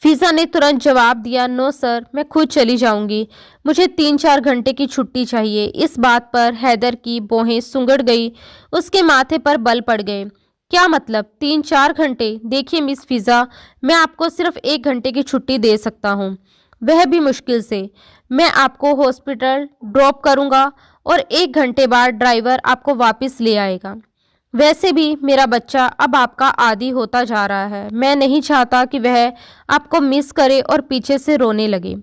फिजा ने तुरंत जवाब दिया, नो सर, मैं खुद चली जाऊंगी, मुझे 3-4 घंटे की छुट्टी चाहिए। इस बात पर हैदर की भौहें सुंगड़ गई, उसके माथे पर बल पड़ गए। क्या मतलब 3-4 घंटे? देखिए मिस फिजा, मैं आपको सिर्फ 1 घंटे की छुट्टी दे सकता हूँ, वह भी मुश्किल से। मैं आपको हॉस्पिटल ड्रॉप करूँगा और 1 घंटे बाद ड्राइवर आपको वापस ले आएगा। वैसे भी मेरा बच्चा अब आपका आदी होता जा रहा है। मैं नहीं चाहता कि वह आपको मिस करे और पीछे से रोने लगे।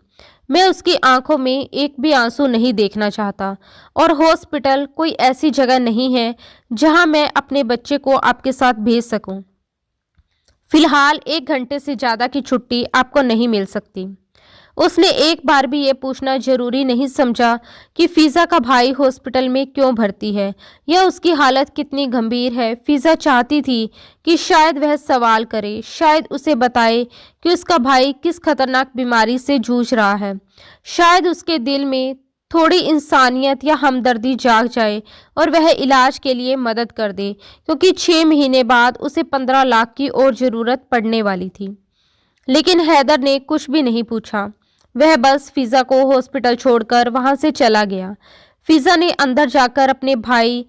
मैं उसकी आंखों में एक भी आंसू नहीं देखना चाहता, और हॉस्पिटल कोई ऐसी जगह नहीं है जहां मैं अपने बच्चे को आपके साथ भेज सकूं। फिलहाल 1 घंटे से ज़्यादा की छुट्टी आपको नहीं मिल सकती। उसने एक बार भी ये पूछना जरूरी नहीं समझा कि फिजा का भाई हॉस्पिटल में क्यों भर्ती है या उसकी हालत कितनी गंभीर है। फिजा चाहती थी कि शायद वह सवाल करे, शायद उसे बताए कि उसका भाई किस खतरनाक बीमारी से जूझ रहा है। शायद उसके दिल में थोड़ी इंसानियत या हमदर्दी जाग जाए और वह इलाज के लिए मदद कर दे, क्योंकि 6 महीने बाद उसे 15 लाख की और ज़रूरत पड़ने वाली थी। लेकिन हैदर ने कुछ भी नहीं पूछा। वह बस फिजा को हॉस्पिटल छोड़कर वहां से चला गया। फिजा ने अंदर जाकर अपने भाई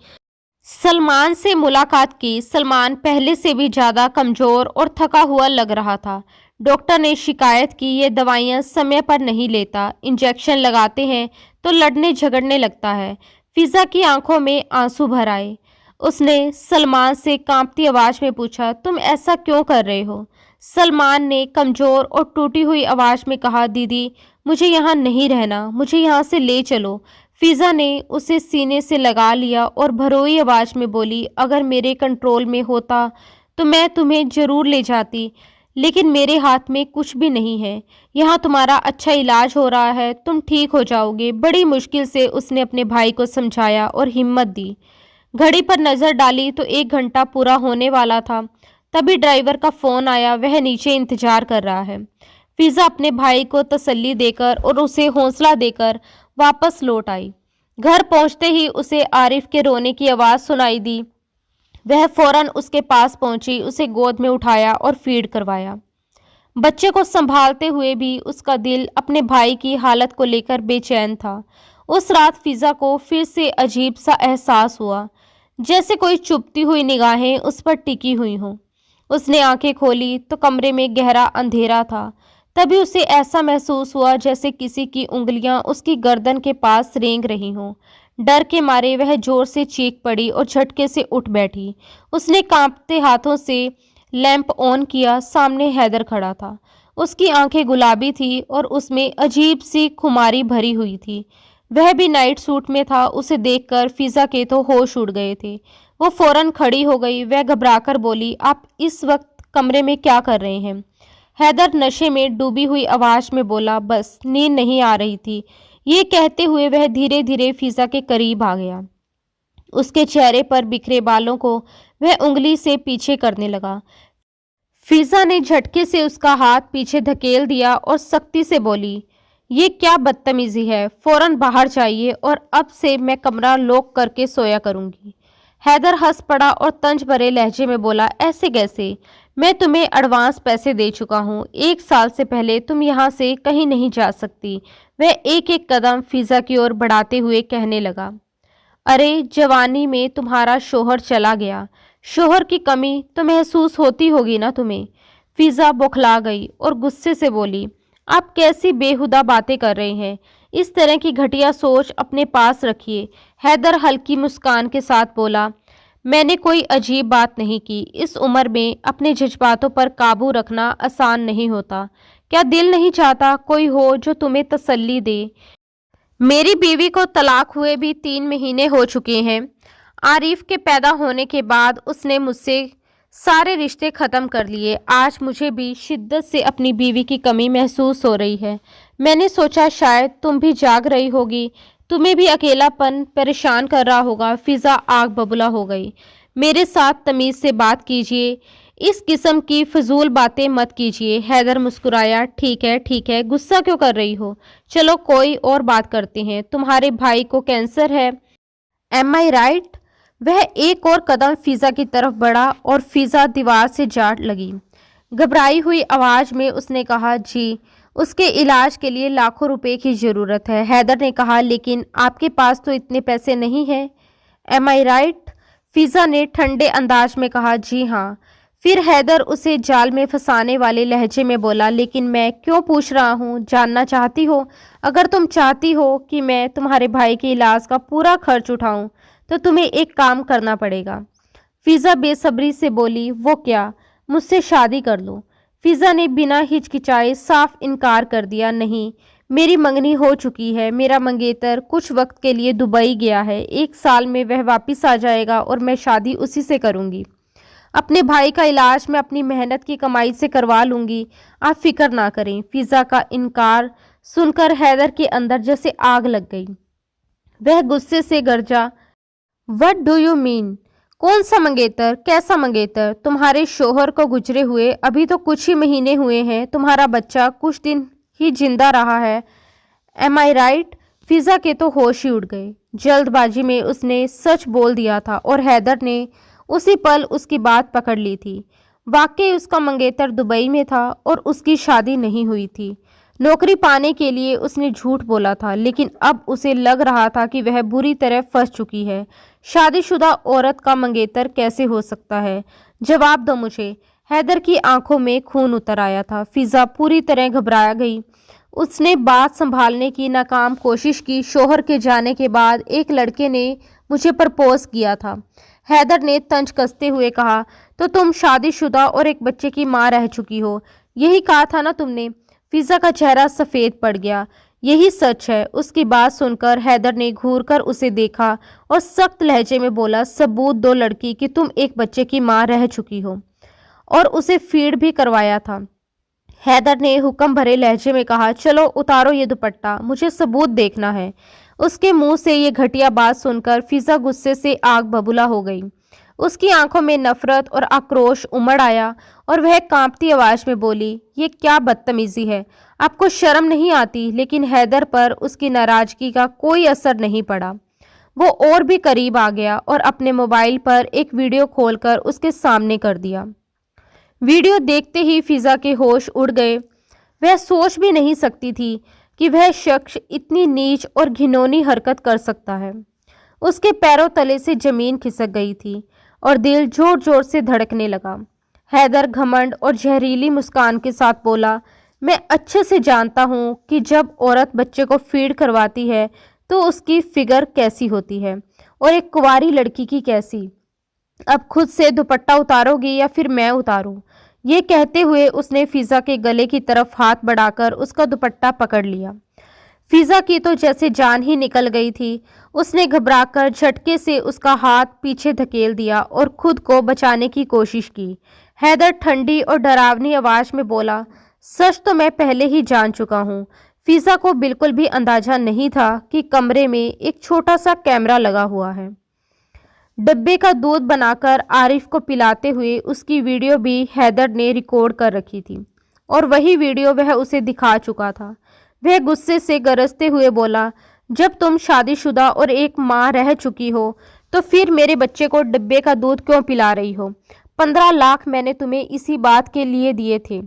सलमान से मुलाकात की। सलमान पहले से भी ज़्यादा कमज़ोर और थका हुआ लग रहा था। डॉक्टर ने शिकायत की, ये दवाइयाँ समय पर नहीं लेता, इंजेक्शन लगाते हैं तो लड़ने झगड़ने लगता है। फिजा की आंखों में आंसू भर आए। उसने सलमान से कांपती आवाज़ में पूछा, तुम ऐसा क्यों कर रहे हो? सलमान ने कमज़ोर और टूटी हुई आवाज़ में कहा, दीदी मुझे यहाँ नहीं रहना, मुझे यहाँ से ले चलो। फिजा ने उसे सीने से लगा लिया और भरोई आवाज़ में बोली, अगर मेरे कंट्रोल में होता तो मैं तुम्हें ज़रूर ले जाती, लेकिन मेरे हाथ में कुछ भी नहीं है। यहाँ तुम्हारा अच्छा इलाज हो रहा है, तुम ठीक हो जाओगे। बड़ी मुश्किल से उसने अपने भाई को समझाया और हिम्मत दी। घड़ी पर नज़र डाली तो 1 घंटा पूरा होने वाला था। तभी ड्राइवर का फ़ोन आया। वह नीचे इंतजार कर रहा है। फिजा अपने भाई को तसल्ली देकर और उसे हौसला देकर वापस लौट आई। घर पहुंचते ही उसे आरिफ के रोने की आवाज़ सुनाई दी। वह फौरन उसके पास पहुंची, उसे गोद में उठाया और फीड करवाया। बच्चे को संभालते हुए भी उसका दिल अपने भाई की हालत को लेकर बेचैन था। उस रात फिजा को फिर से अजीब सा एहसास हुआ, जैसे कोई चुभती हुई निगाहें उस पर टिकी हुई हों। उसने आंखें खोली तो कमरे में गहरा अंधेरा था। तभी उसे ऐसा महसूस हुआ जैसे किसी की उंगलियां उसकी गर्दन के पास रेंग रही हों। डर के मारे वह जोर से चीख पड़ी और झटके से उठ बैठी। उसने कांपते हाथों से लैंप ऑन किया। सामने हैदर खड़ा था। उसकी आंखें गुलाबी थी और उसमें अजीब सी खुमारी भरी हुई थी। वह भी नाइट सूट में था। उसे देखकर फिजा के तो होश उड़ गए थे। वो फौरन खड़ी हो गई। वह घबराकर बोली, आप इस वक्त कमरे में क्या कर रहे हैं? हैदर नशे में डूबी हुई आवाज में बोला, बस नींद नहीं आ रही थी। ये कहते हुए वह धीरे धीरे फिजा के करीब आ गया। उसके चेहरे पर बिखरे बालों को वह उंगली से पीछे करने लगा। फिजा ने झटके से उसका हाथ पीछे धकेल दिया और सख्ती से बोली, ये क्या बदतमीजी है? फौरन बाहर जाइए और अब से मैं कमरा लॉक करके सोया करूंगी। हैदर हंस पड़ा और तंज भरे लहजे में बोला, ऐसे कैसे? मैं तुम्हें एडवांस पैसे दे चुका हूँ। 1 साल से पहले तुम यहाँ से कहीं नहीं जा सकती। वह एक एक कदम फिजा की ओर बढ़ाते हुए कहने लगा, अरे जवानी में तुम्हारा शोहर चला गया। शोहर की कमी तो महसूस होती होगी ना तुम्हें? फिजा बौखला गई और गुस्से से बोली, आप कैसी बेहुदा बातें कर रहे हैं? इस तरह की घटिया सोच अपने पास रखिए। हैदर हल्की मुस्कान के साथ बोला, मैंने कोई अजीब बात नहीं की। इस उम्र में अपने जज्बातों पर काबू रखना आसान नहीं होता। क्या दिल नहीं चाहता कोई हो जो तुम्हें तसल्ली दे? मेरी बीवी को तलाक हुए भी 3 महीने हो चुके हैं। आरिफ के पैदा होने के बाद उसने मुझसे सारे रिश्ते ख़त्म कर लिए। आज मुझे भी शिद्दत से अपनी बीवी की कमी महसूस हो रही है। मैंने सोचा शायद तुम भी जाग रही होगी, तुम्हें भी अकेलापन परेशान कर रहा होगा। फिजा आग बबूला हो गई। मेरे साथ तमीज़ से बात कीजिए, इस किस्म की फजूल बातें मत कीजिए। हैदर मुस्कुराया, ठीक है, गुस्सा क्यों कर रही हो? चलो कोई और बात करते हैं। तुम्हारे भाई को कैंसर है, एम आई राइट? वह एक और कदम फिजा की तरफ बढ़ा और फिजा दीवार से जा लगी। घबराई हुई आवाज में उसने कहा, जी, उसके इलाज के लिए लाखों रुपए की ज़रूरत है। हैदर ने कहा, लेकिन आपके पास तो इतने पैसे नहीं हैं, एम आई राइट? फिजा ने ठंडे अंदाज में कहा, जी हाँ। फिर हैदर उसे जाल में फंसाने वाले लहजे में बोला, लेकिन मैं क्यों पूछ रहा हूँ? जानना चाहती हो? अगर तुम चाहती हो कि मैं तुम्हारे भाई के इलाज का पूरा खर्च उठाऊं तो तुम्हें एक काम करना पड़ेगा। फिजा बेसब्री से बोली, वो क्या? मुझसे शादी कर लो। फिजा ने बिना हिचकिचाए साफ इनकार कर दिया, नहीं, मेरी मंगनी हो चुकी है। मेरा मंगेतर कुछ वक्त के लिए दुबई गया है। 1 साल में वह वापस आ जाएगा और मैं शादी उसी से करूंगी। अपने भाई का इलाज मैं अपनी मेहनत की कमाई से करवा लूंगी, आप फिक्र ना करें। फिजा का इनकार सुनकर हैदर के अंदर जैसे आग लग गई। वह गुस्से से गरजा, व्हाट डू यू मीन? कौन सा मंगेतर? कैसा मंगेतर? तुम्हारे शोहर को गुजरे हुए अभी तो कुछ ही महीने हुए हैं। तुम्हारा बच्चा कुछ दिन ही जिंदा रहा है, एम आई राइट? फिजा के तो होश ही उड़ गए। जल्दबाजी में उसने सच बोल दिया था और हैदर ने उसी पल उसकी बात पकड़ ली थी। वाकई उसका मंगेतर दुबई में था और उसकी शादी नहीं हुई थी। नौकरी पाने के लिए उसने झूठ बोला था, लेकिन अब उसे लग रहा था कि वह बुरी तरह फंस चुकी है। शादीशुदा औरत का मंगेतर कैसे हो सकता है? जवाब दो मुझे। हैदर की आंखों में खून उतर आया था। फिजा पूरी तरह घबरा गई। उसने बात संभालने की नाकाम कोशिश की। शोहर के जाने के बाद एक लड़के ने मुझे प्रपोज किया था। हैदर ने तंज कसते हुए कहा, तो तुम शादीशुदा और एक बच्चे की मां रह चुकी हो, यही कहा था ना तुमने? फिजा का चेहरा सफ़ेद पड़ गया। यही सच है। उसकी बात सुनकर हैदर ने घूरकर उसे देखा और सख्त लहजे में बोला, सबूत दो लड़की कि तुम एक बच्चे की मां रह चुकी हो और उसे फीड भी करवाया था। हैदर ने हुक्म भरे लहजे में कहा, चलो उतारो ये दुपट्टा, मुझे सबूत देखना है। उसके मुंह से ये घटिया बात सुनकर फिजा गुस्से से आग बबूला हो गई। उसकी आंखों में नफरत और आक्रोश उमड़ आया और वह कांपती आवाज में बोली, ये क्या बदतमीजी है? आपको शर्म नहीं आती? लेकिन हैदर पर उसकी नाराजगी का कोई असर नहीं पड़ा। वो और भी करीब आ गया और अपने मोबाइल पर एक वीडियो खोलकर उसके सामने कर दिया। वीडियो देखते ही फिजा के होश उड़ गए। वह सोच भी नहीं सकती थी कि वह शख्स इतनी नीच और घिनौनी हरकत कर सकता है। उसके पैरों तले से जमीन खिसक गई थी और दिल जोर जोर से धड़कने लगा। हैदर घमंड और जहरीली मुस्कान के साथ बोला, मैं अच्छे से जानता हूँ कि जब औरत बच्चे को फीड करवाती है तो उसकी फिगर कैसी होती है और एक कुंवारी लड़की की कैसी। अब खुद से दुपट्टा उतारोगी या फिर मैं उतारूं? ये कहते हुए उसने फिजा के गले की तरफ हाथ बढ़ाकर उसका दुपट्टा पकड़ लिया। फिजा की तो जैसे जान ही निकल गई थी। उसने घबराकर झटके से उसका हाथ पीछे धकेल दिया और खुद को बचाने की कोशिश की। हैदर ठंडी और डरावनी आवाज में बोला, सच तो मैं पहले ही जान चुका हूँ। फिजा को बिल्कुल भी अंदाजा नहीं था कि कमरे में एक छोटा सा कैमरा लगा हुआ है। डब्बे का दूध बनाकर आरिफ को पिलाते हुए उसकी वीडियो भी हैदर ने रिकॉर्ड कर रखी थी और वही वीडियो वह उसे दिखा चुका था। वह गुस्से से गरजते हुए बोला, जब तुम शादीशुदा और एक माँ रह चुकी हो तो फिर मेरे बच्चे को डिब्बे का दूध क्यों पिला रही हो? 15 लाख मैंने तुम्हें इसी बात के लिए दिए थे।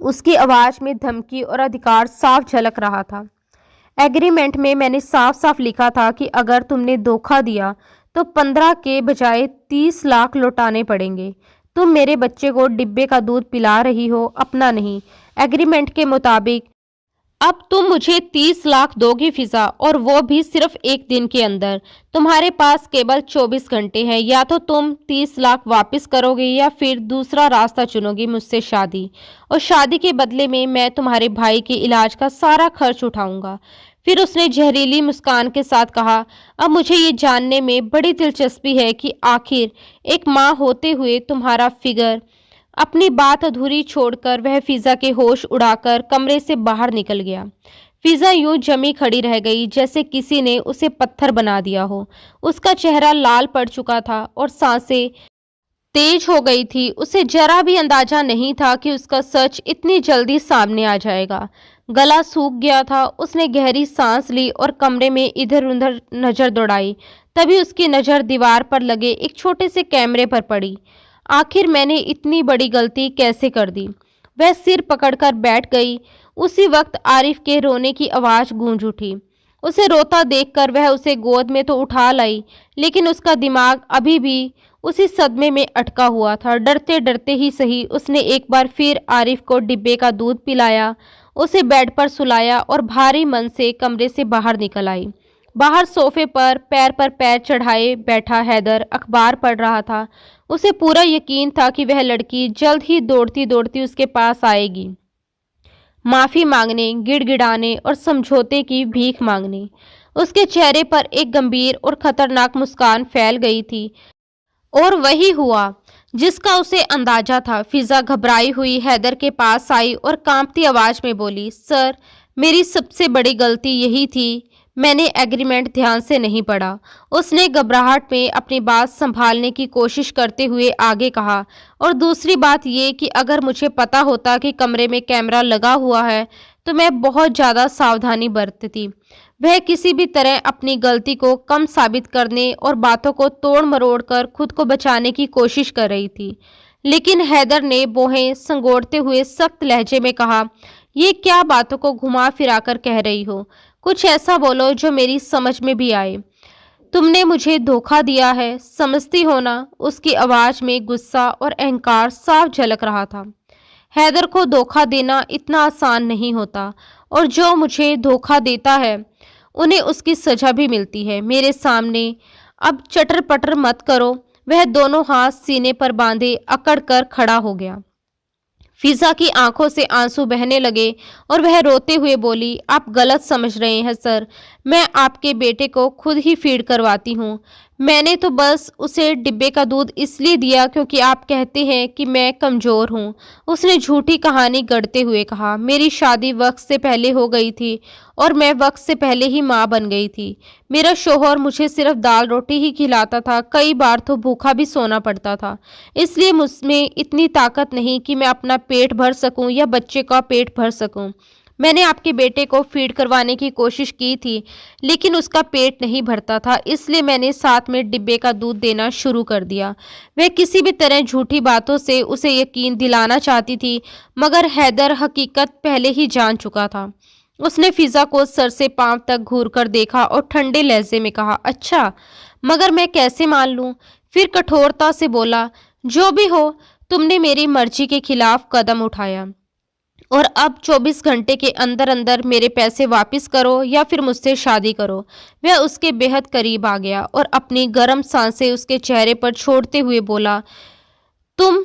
उसकी आवाज में धमकी और अधिकार साफ झलक रहा था। एग्रीमेंट में मैंने साफ साफ लिखा था कि अगर तुमने धोखा दिया तो 15 के बजाय 30 लाख लौटाने पड़ेंगे। तुम मेरे बच्चे को डिब्बे का दूध पिला रही हो, अपना नहीं। एग्रीमेंट के मुताबिक अब तुम मुझे 30 लाख दोगी फिजा, और वो भी सिर्फ एक दिन के अंदर। तुम्हारे पास केवल 24 घंटे हैं। या तो तुम 30 लाख वापस करोगे या फिर दूसरा रास्ता चुनोगी, मुझसे शादी। और शादी के बदले में मैं तुम्हारे भाई के इलाज का सारा खर्च उठाऊंगा। फिर उसने जहरीली मुस्कान के साथ कहा, अब मुझे ये जानने में बड़ी दिलचस्पी है कि आखिर एक माँ होते हुए तुम्हारा फिगर। अपनी बात अधूरी छोड़कर वह फिजा के होश उड़ाकर कमरे से बाहर निकल गया। फिजा यूं जमी खड़ी रह गई जैसे किसी ने उसे पत्थर बना दिया हो। उसका चेहरा लाल पड़ चुका था और सांसें तेज हो गई थी। उसे जरा भी अंदाजा नहीं था कि उसका सच इतनी जल्दी सामने आ जाएगा। गला सूख गया था। उसने गहरी सांस ली और कमरे में इधर उधर नजर दौड़ाई। तभी उसकी नजर दीवार पर लगे एक छोटे से कैमरे पर पड़ी। आखिर मैंने इतनी बड़ी गलती कैसे कर दी? वह सिर पकड़कर बैठ गई। उसी वक्त आरिफ के रोने की आवाज गूंज उठी। उसे रोता देखकर वह उसे गोद में तो उठा लाई, लेकिन उसका दिमाग अभी भी उसी सदमे में अटका हुआ था। डरते डरते ही सही उसने एक बार फिर आरिफ को डिब्बे का दूध पिलाया, उसे बेड पर सुलाया और भारी मन से कमरे से बाहर निकल आई। बाहर सोफे पर पैर चढ़ाए बैठा हैदर अखबार पढ़ रहा था। उसे पूरा यकीन था कि वह लड़की जल्द ही दौड़ती दौड़ती उसके पास आएगी, माफी मांगने, गिड़गिड़ाने और समझौते की भीख मांगने। उसके चेहरे पर एक गंभीर और खतरनाक मुस्कान फैल गई थी और वही हुआ जिसका उसे अंदाजा था। फिजा घबराई हुई हैदर के पास आई और कांपती आवाज में बोली, सर, मेरी सबसे बड़ी गलती यही थी, मैंने एग्रीमेंट ध्यान से नहीं पढ़ा। उसने घबराहट में अपनी बात संभालने की कोशिश करते हुए आगे कहा, और दूसरी बात ये कि अगर मुझे पता होता कि कमरे में कैमरा लगा हुआ है तो मैं बहुत ज़्यादा सावधानी बरतती। वह किसी भी तरह अपनी गलती को कम साबित करने और बातों को तोड़ मरोड़ कर खुद को बचाने की कोशिश कर रही थी। लेकिन हैदर ने बोहें संगोड़ते हुए सख्त लहजे में कहा, ये क्या बातों को घुमा फिरा कर कह रही हो? कुछ ऐसा बोलो जो मेरी समझ में भी आए। तुमने मुझे धोखा दिया है, समझती हो ना? उसकी आवाज में गुस्सा और अहंकार साफ झलक रहा था। हैदर को धोखा देना इतना आसान नहीं होता, और जो मुझे धोखा देता है उन्हें उसकी सजा भी मिलती है। मेरे सामने अब चटर पटर मत करो। वह दोनों हाथ सीने पर बांधे अकड़ कर खड़ा हो गया। फिजा की आंखों से आंसू बहने लगे और वह रोते हुए बोली, आप गलत समझ रहे हैं सर, मैं आपके बेटे को खुद ही फीड करवाती हूँ। मैंने तो बस उसे डिब्बे का दूध इसलिए दिया क्योंकि आप कहते हैं कि मैं कमज़ोर हूँ। उसने झूठी कहानी गढ़ते हुए कहा, मेरी शादी वक्त से पहले हो गई थी और मैं वक्त से पहले ही माँ बन गई थी। मेरा शोहर मुझे सिर्फ दाल रोटी ही खिलाता था, कई बार तो भूखा भी सोना पड़ता था। इसलिए मुझमें इतनी ताकत नहीं कि मैं अपना पेट भर सकूं या बच्चे का पेट भर सकूं। मैंने आपके बेटे को फीड करवाने की कोशिश की थी, लेकिन उसका पेट नहीं भरता था, इसलिए मैंने साथ में डिब्बे का दूध देना शुरू कर दिया। वह किसी भी तरह झूठी बातों से उसे यकीन दिलाना चाहती थी, मगर हैदर हकीकत पहले ही जान चुका था। उसने फिजा को सर से पांव तक घूर कर देखा और ठंडे लहजे में कहा, अच्छा, मगर मैं कैसे मान लूं? फिर कठोरता से बोला, जो भी हो, तुमने मेरी मर्जी के खिलाफ कदम उठाया और अब 24 घंटे के अंदर अंदर मेरे पैसे वापस करो या फिर मुझसे शादी करो। वह उसके बेहद करीब आ गया और अपनी गर्म सांसें उसके चेहरे पर छोड़ते हुए बोला, तुम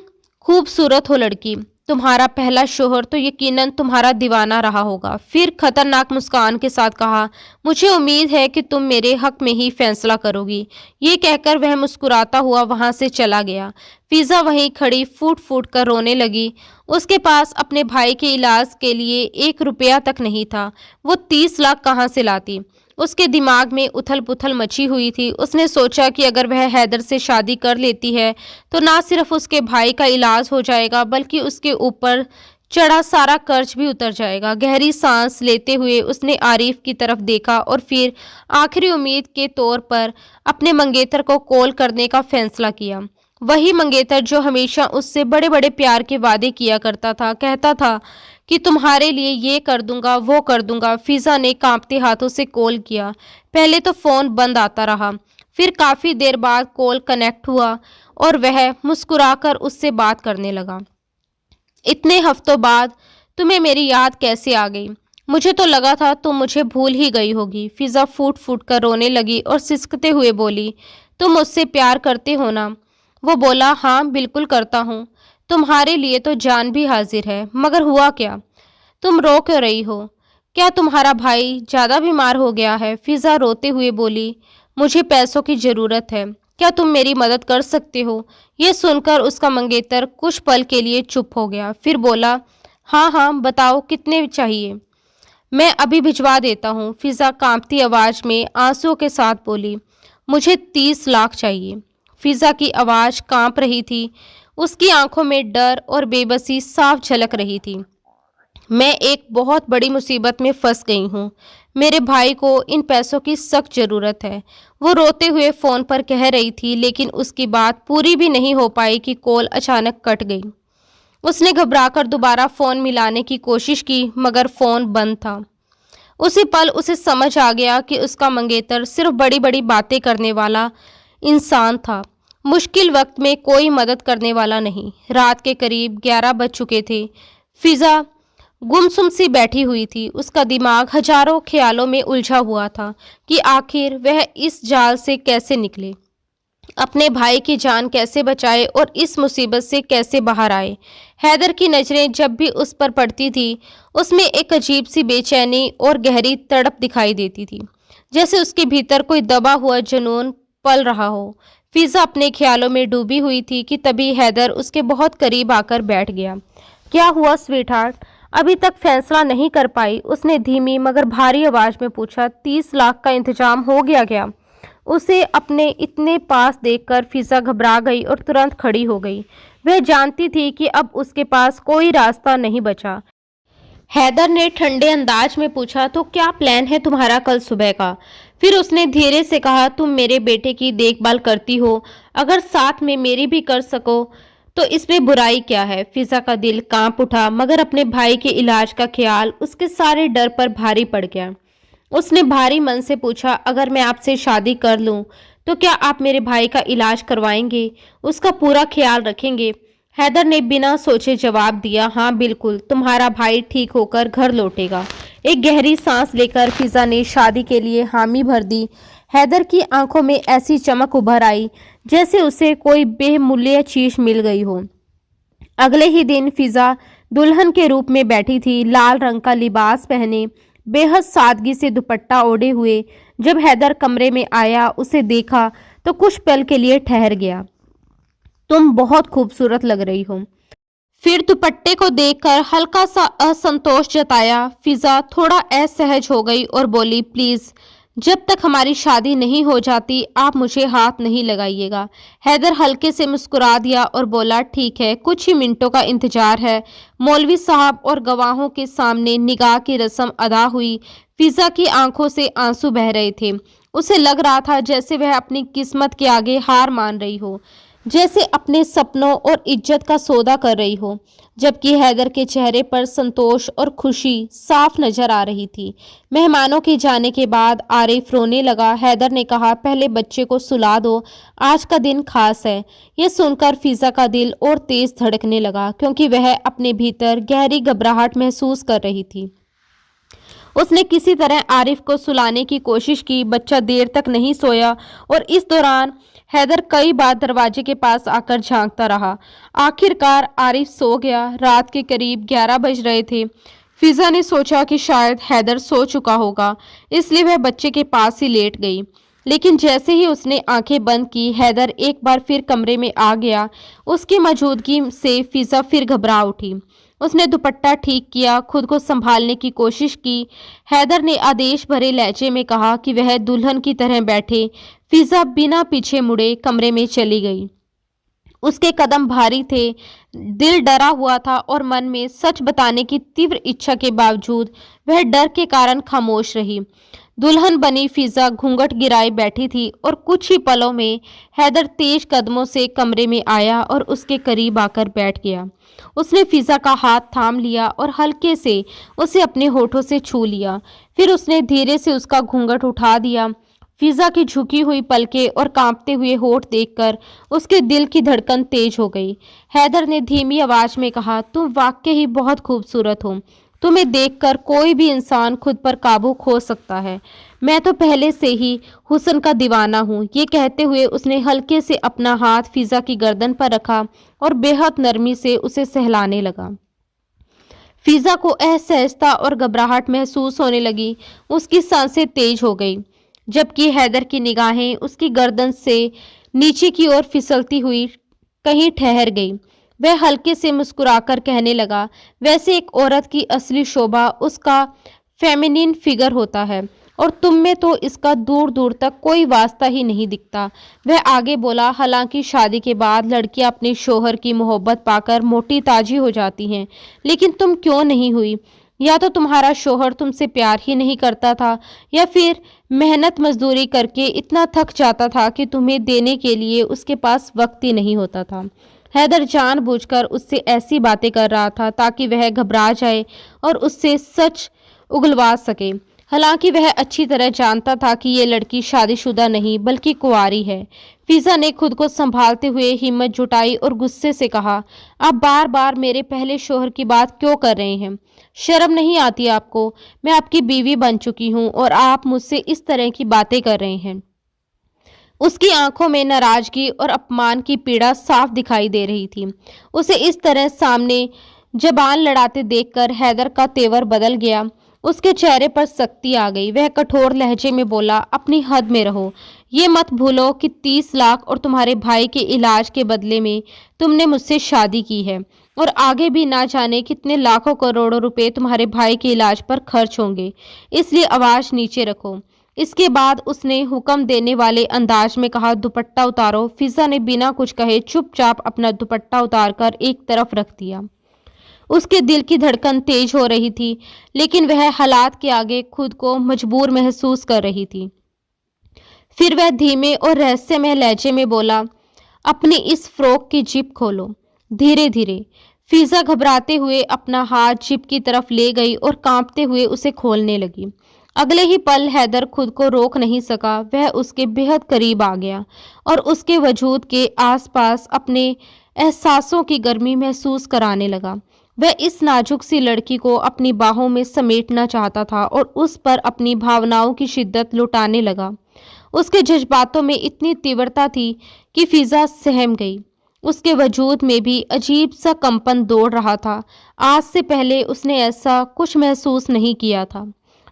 खूबसूरत हो लड़की। तुम्हारा पहला शोहर तो यकीनन तुम्हारा दीवाना रहा होगा। फिर खतरनाक मुस्कान के साथ कहा, मुझे उम्मीद है कि तुम मेरे हक में ही फैसला करोगी। ये कहकर वह मुस्कुराता हुआ वहां से चला गया। फिजा वहीं खड़ी फूट फूट कर रोने लगी। उसके पास अपने भाई के इलाज के लिए 1 रुपया तक नहीं था। वो 30 लाख कहाँ से लाती? उसके दिमाग में उथल पुथल मची हुई थी। उसने सोचा कि अगर वह हैदर से शादी कर लेती है तो ना सिर्फ उसके भाई का इलाज हो जाएगा बल्कि उसके ऊपर चढ़ा सारा कर्ज भी उतर जाएगा। गहरी सांस लेते हुए उसने आरिफ की तरफ देखा और फिर आखिरी उम्मीद के तौर पर अपने मंगेतर को कॉल करने का फैसला किया। वही मंगेतर जो हमेशा उससे बड़े बड़े प्यार के वादे किया करता था, कहता था कि तुम्हारे लिए ये कर दूंगा वो कर दूंगा। फिजा ने कांपते हाथों से कॉल किया। पहले तो फोन बंद आता रहा, फिर काफी देर बाद कॉल कनेक्ट हुआ और वह मुस्कुराकर उससे बात करने लगा। इतने हफ्तों बाद तुम्हें मेरी याद कैसे आ गई? मुझे तो लगा था तुम मुझे भूल ही गई होगी। फिजा फूट फूट कर रोने लगी और सिसकते हुए बोली, तुम मुझसे प्यार करते हो ना? वो बोला, हाँ बिल्कुल करता हूँ। तुम्हारे लिए तो जान भी हाजिर है। मगर हुआ क्या? तुम रो क्यों रही हो? क्या तुम्हारा भाई ज्यादा बीमार हो गया है? फिजा रोते हुए बोली, मुझे पैसों की जरूरत है। क्या तुम मेरी मदद कर सकते हो? यह सुनकर उसका मंगेतर कुछ पल के लिए चुप हो गया, फिर बोला, हाँ हाँ बताओ कितने चाहिए? मैं अभी भिजवा देता हूँ। फिजा कांपती आवाज में आंसुओं के साथ बोली, मुझे 30 लाख चाहिए। फिजा की आवाज कांप रही थी। उसकी आंखों में डर और बेबसी साफ झलक रही थी। मैं एक बहुत बड़ी मुसीबत में फंस गई हूँ। मेरे भाई को इन पैसों की सख्त जरूरत है। वो रोते हुए फोन पर कह रही थी, लेकिन उसकी बात पूरी भी नहीं हो पाई कि कॉल अचानक कट गई। उसने घबराकर दोबारा फोन मिलाने की कोशिश की, मगर फोन बंद था। उसी पल उसे समझ आ गया कि उसका मंगेतर सिर्फ बड़ी बड़ी बातें करने वाला इंसान था, मुश्किल वक्त में कोई मदद करने वाला नहीं। रात के करीब 11 बज चुके थे। फिजा गुमसुम सी बैठी हुई थी। उसका दिमाग हजारों ख्यालों में उलझा हुआ था कि आखिर वह इस जाल से कैसे निकले, अपने भाई की जान कैसे बचाए और इस मुसीबत से कैसे बाहर आए। हैदर की नज़रें जब भी उस पर पड़ती थी, उसमें एक अजीब सी बेचैनी और गहरी तड़प दिखाई देती थी, जैसे उसके भीतर कोई दबा हुआ जुनून पल रहा हो। फिजा अपने ख्यालों में डूबी हुई थी कि तभी हैदर उसके बहुत करीब आकर बैठ गया। क्या हुआ स्वीटहार्ट? अभी तक फैसला नहीं कर पाई? उसने धीमी मगर भारी आवाज में पूछा। 30 लाख का इंतजाम हो गया क्या? उसे अपने इतने पास देखकर फिजा घबरा गई और तुरंत खड़ी हो गई। वह जानती थी कि अब उसके पास कोई रास्ता नहीं बचा। हैदर ने ठंडे अंदाज में पूछा, तो क्या प्लान है तुम्हारा कल सुबह का? फिर उसने धीरे से कहा, तुम मेरे बेटे की देखभाल करती हो, अगर साथ में मेरी भी कर सको तो इसमें बुराई क्या है? फिजा का दिल कांप उठा, मगर अपने भाई के इलाज का ख्याल उसके सारे डर पर भारी पड़ गया। उसने भारी मन से पूछा, अगर मैं आपसे शादी कर लूं तो क्या आप मेरे भाई का इलाज करवाएंगे, उसका पूरा ख्याल रखेंगे? हैदर ने बिना सोचे जवाब दिया, हाँ बिल्कुल, तुम्हारा भाई ठीक होकर घर लौटेगा। एक गहरी सांस लेकर फिजा ने शादी के लिए हामी भर दी। हैदर की आंखों में ऐसी चमक उभर आई जैसे उसे कोई बेमूल्य चीज मिल गई हो। अगले ही दिन फिजा दुल्हन के रूप में बैठी थी, लाल रंग का लिबास पहने, बेहद सादगी से दुपट्टा ओढ़े हुए। जब हैदर कमरे में आया, उसे देखा तो कुछ पल के लिए ठहर गया। तुम बहुत खूबसूरत लग रही हो। फिर दुपट्टे को देखकर हल्का सा असंतोष जताया। फिजा थोड़ा असहज हो गई और बोली, प्लीज जब तक हमारी शादी नहीं हो जाती आप मुझे हाथ नहीं लगाइएगा। हैदर हल्के से मुस्कुरा दिया और बोला, ठीक है, कुछ ही मिनटों का इंतजार है। मौलवी साहब और गवाहों के सामने निगाह की रस्म अदा हुई। फिजा की आंखों से आंसू बह रहे थे। उसे लग रहा था जैसे वह अपनी किस्मत के आगे हार मान रही हो, जैसे अपने सपनों और इज्जत का सौदा कर रही हो। जबकि हैदर के चेहरे पर संतोष और खुशी साफ नजर आ रही थी। मेहमानों के जाने के बाद आरिफ रोने लगा। हैदर ने कहा, पहले बच्चे को सुला दो, आज का दिन खास है। यह सुनकर फिजा का दिल और तेज धड़कने लगा, क्योंकि वह अपने भीतर गहरी घबराहट महसूस कर रही थी। उसने किसी तरह आरिफ को सुलाने की कोशिश की। बच्चा देर तक नहीं सोया और इस दौरान हैदर कई बार दरवाजे के पास आकर झांकता रहा। आखिरकार आरिफ सो गया। रात के करीब 11 बज रहे थे। फिजा ने सोचा कि शायद हैदर सो चुका होगा, इसलिए वह बच्चे के पास ही लेट गई। लेकिन जैसे ही उसने आंखें बंद की, हैदर एक बार फिर कमरे में आ गया। उसकी मौजूदगी से फिजा फिर घबरा उठी। उसने दुपट्टा ठीक किया, खुद को संभालने की कोशिश की। हैदर ने आदेश भरे लहजे में कहा कि वह दुल्हन की तरह बैठे। फिजा बिना पीछे मुड़े कमरे में चली गई। उसके कदम भारी थे, दिल डरा हुआ था और मन में सच बताने की तीव्र इच्छा के बावजूद वह डर के कारण खामोश रही। दुल्हन बनी फिजा घूंघट गिराए बैठी थी और कुछ ही पलों में हैदर तेज कदमों से कमरे में आया और उसके करीब आकर बैठ गया। उसने फिजा का हाथ थाम लिया और हल्के से उसे अपने होठों से छू लिया। फिर उसने धीरे से उसका घूंघट उठा दिया। फिजा की झुकी हुई पलकें और कांपते हुए होठ देखकर उसके दिल की धड़कन तेज हो गई। हैदर ने धीमी आवाज में कहा, तुम वाकई ही बहुत खूबसूरत हो। तुम्हें देखकर कोई भी इंसान खुद पर काबू खो सकता है। मैं तो पहले से ही हुस्न का दीवाना हूँ। ये कहते हुए उसने हल्के से अपना हाथ फिजा की गर्दन पर रखा और बेहद नरमी से उसे सहलाने लगा। फिजा को असहजता और घबराहट महसूस होने लगी। उसकी सांसें तेज हो गई, जबकि हैदर की निगाहें उसकी गर्दन से नीचे की ओर फिसलती हुई कहीं ठहर गई। वह हल्के से मुस्कुराकर कहने लगा, वैसे एक औरत की असली शोभा उसका फेमिनिन फिगर होता है और तुम में तो इसका दूर दूर तक कोई वास्ता ही नहीं दिखता। वह आगे बोला, हालांकि शादी के बाद लड़कियां अपने शोहर की मोहब्बत पाकर मोटी ताजी हो जाती हैं, लेकिन तुम क्यों नहीं हुई? या तो तुम्हारा शोहर तुमसे प्यार ही नहीं करता था, या फिर मेहनत मजदूरी करके इतना थक जाता था कि तुम्हें देने के लिए उसके पास वक्त ही नहीं होता था। हैदर जानबूझकर उससे ऐसी बातें कर रहा था ताकि वह घबरा जाए और उससे सच उगलवा सके। हालांकि वह अच्छी तरह जानता था कि ये लड़की शादीशुदा नहीं बल्कि कुंवारी है। फिजा ने खुद को संभालते हुए हिम्मत जुटाई और गुस्से से कहा, आप बार बार मेरे पहले शोहर की बात क्यों कर रहे हैं? शर्म नहीं आती आपको? मैं आपकी बीवी बन चुकी हूँ और आप मुझसे इस तरह की बातें कर रहे हैं। उसकी आंखों में नाराजगी और अपमान की पीड़ा साफ दिखाई दे रही थी। उसे इस तरह सामने जबान लड़ाते देखकर हैदर का तेवर बदल गया। उसके चेहरे पर सख्ती आ गई। वह कठोर लहजे में बोला, अपनी हद में रहो। ये मत भूलो कि 30 लाख और तुम्हारे भाई के इलाज के बदले में तुमने मुझसे शादी की है और आगे भी ना जाने कितने लाखों करोड़ों रुपए तुम्हारे भाई के इलाज पर खर्च होंगे, इसलिए आवाज नीचे रखो। इसके बाद उसने हुक्म देने वाले अंदाज में कहा, दुपट्टा उतारो। फिजा ने बिना कुछ कहे चुपचाप अपना दुपट्टा उतारकर एक तरफ रख दिया। उसके दिल की धड़कन तेज हो रही थी, लेकिन वह हालात के आगे खुद को मजबूर महसूस कर रही थी। फिर वह धीमे और रहस्यमय लहजे में बोला, अपनी इस फ्रॉक की जिप खोलो। धीरे धीरे फिजा घबराते हुए अपना हाथ जिप की तरफ ले गई और कांपते हुए उसे खोलने लगी। अगले ही पल हैदर खुद को रोक नहीं सका। वह उसके बेहद करीब आ गया और उसके वजूद के आसपास अपने एहसासों की गर्मी महसूस कराने लगा। वह इस नाजुक सी लड़की को अपनी बाहों में समेटना चाहता था और उस पर अपनी भावनाओं की शिद्दत लुटाने लगा। उसके जज्बातों में इतनी तीव्रता थी कि फिजा सहम गई। उसके वजूद में भी अजीब सा कंपन दौड़ रहा था। आज से पहले उसने ऐसा कुछ महसूस नहीं किया था।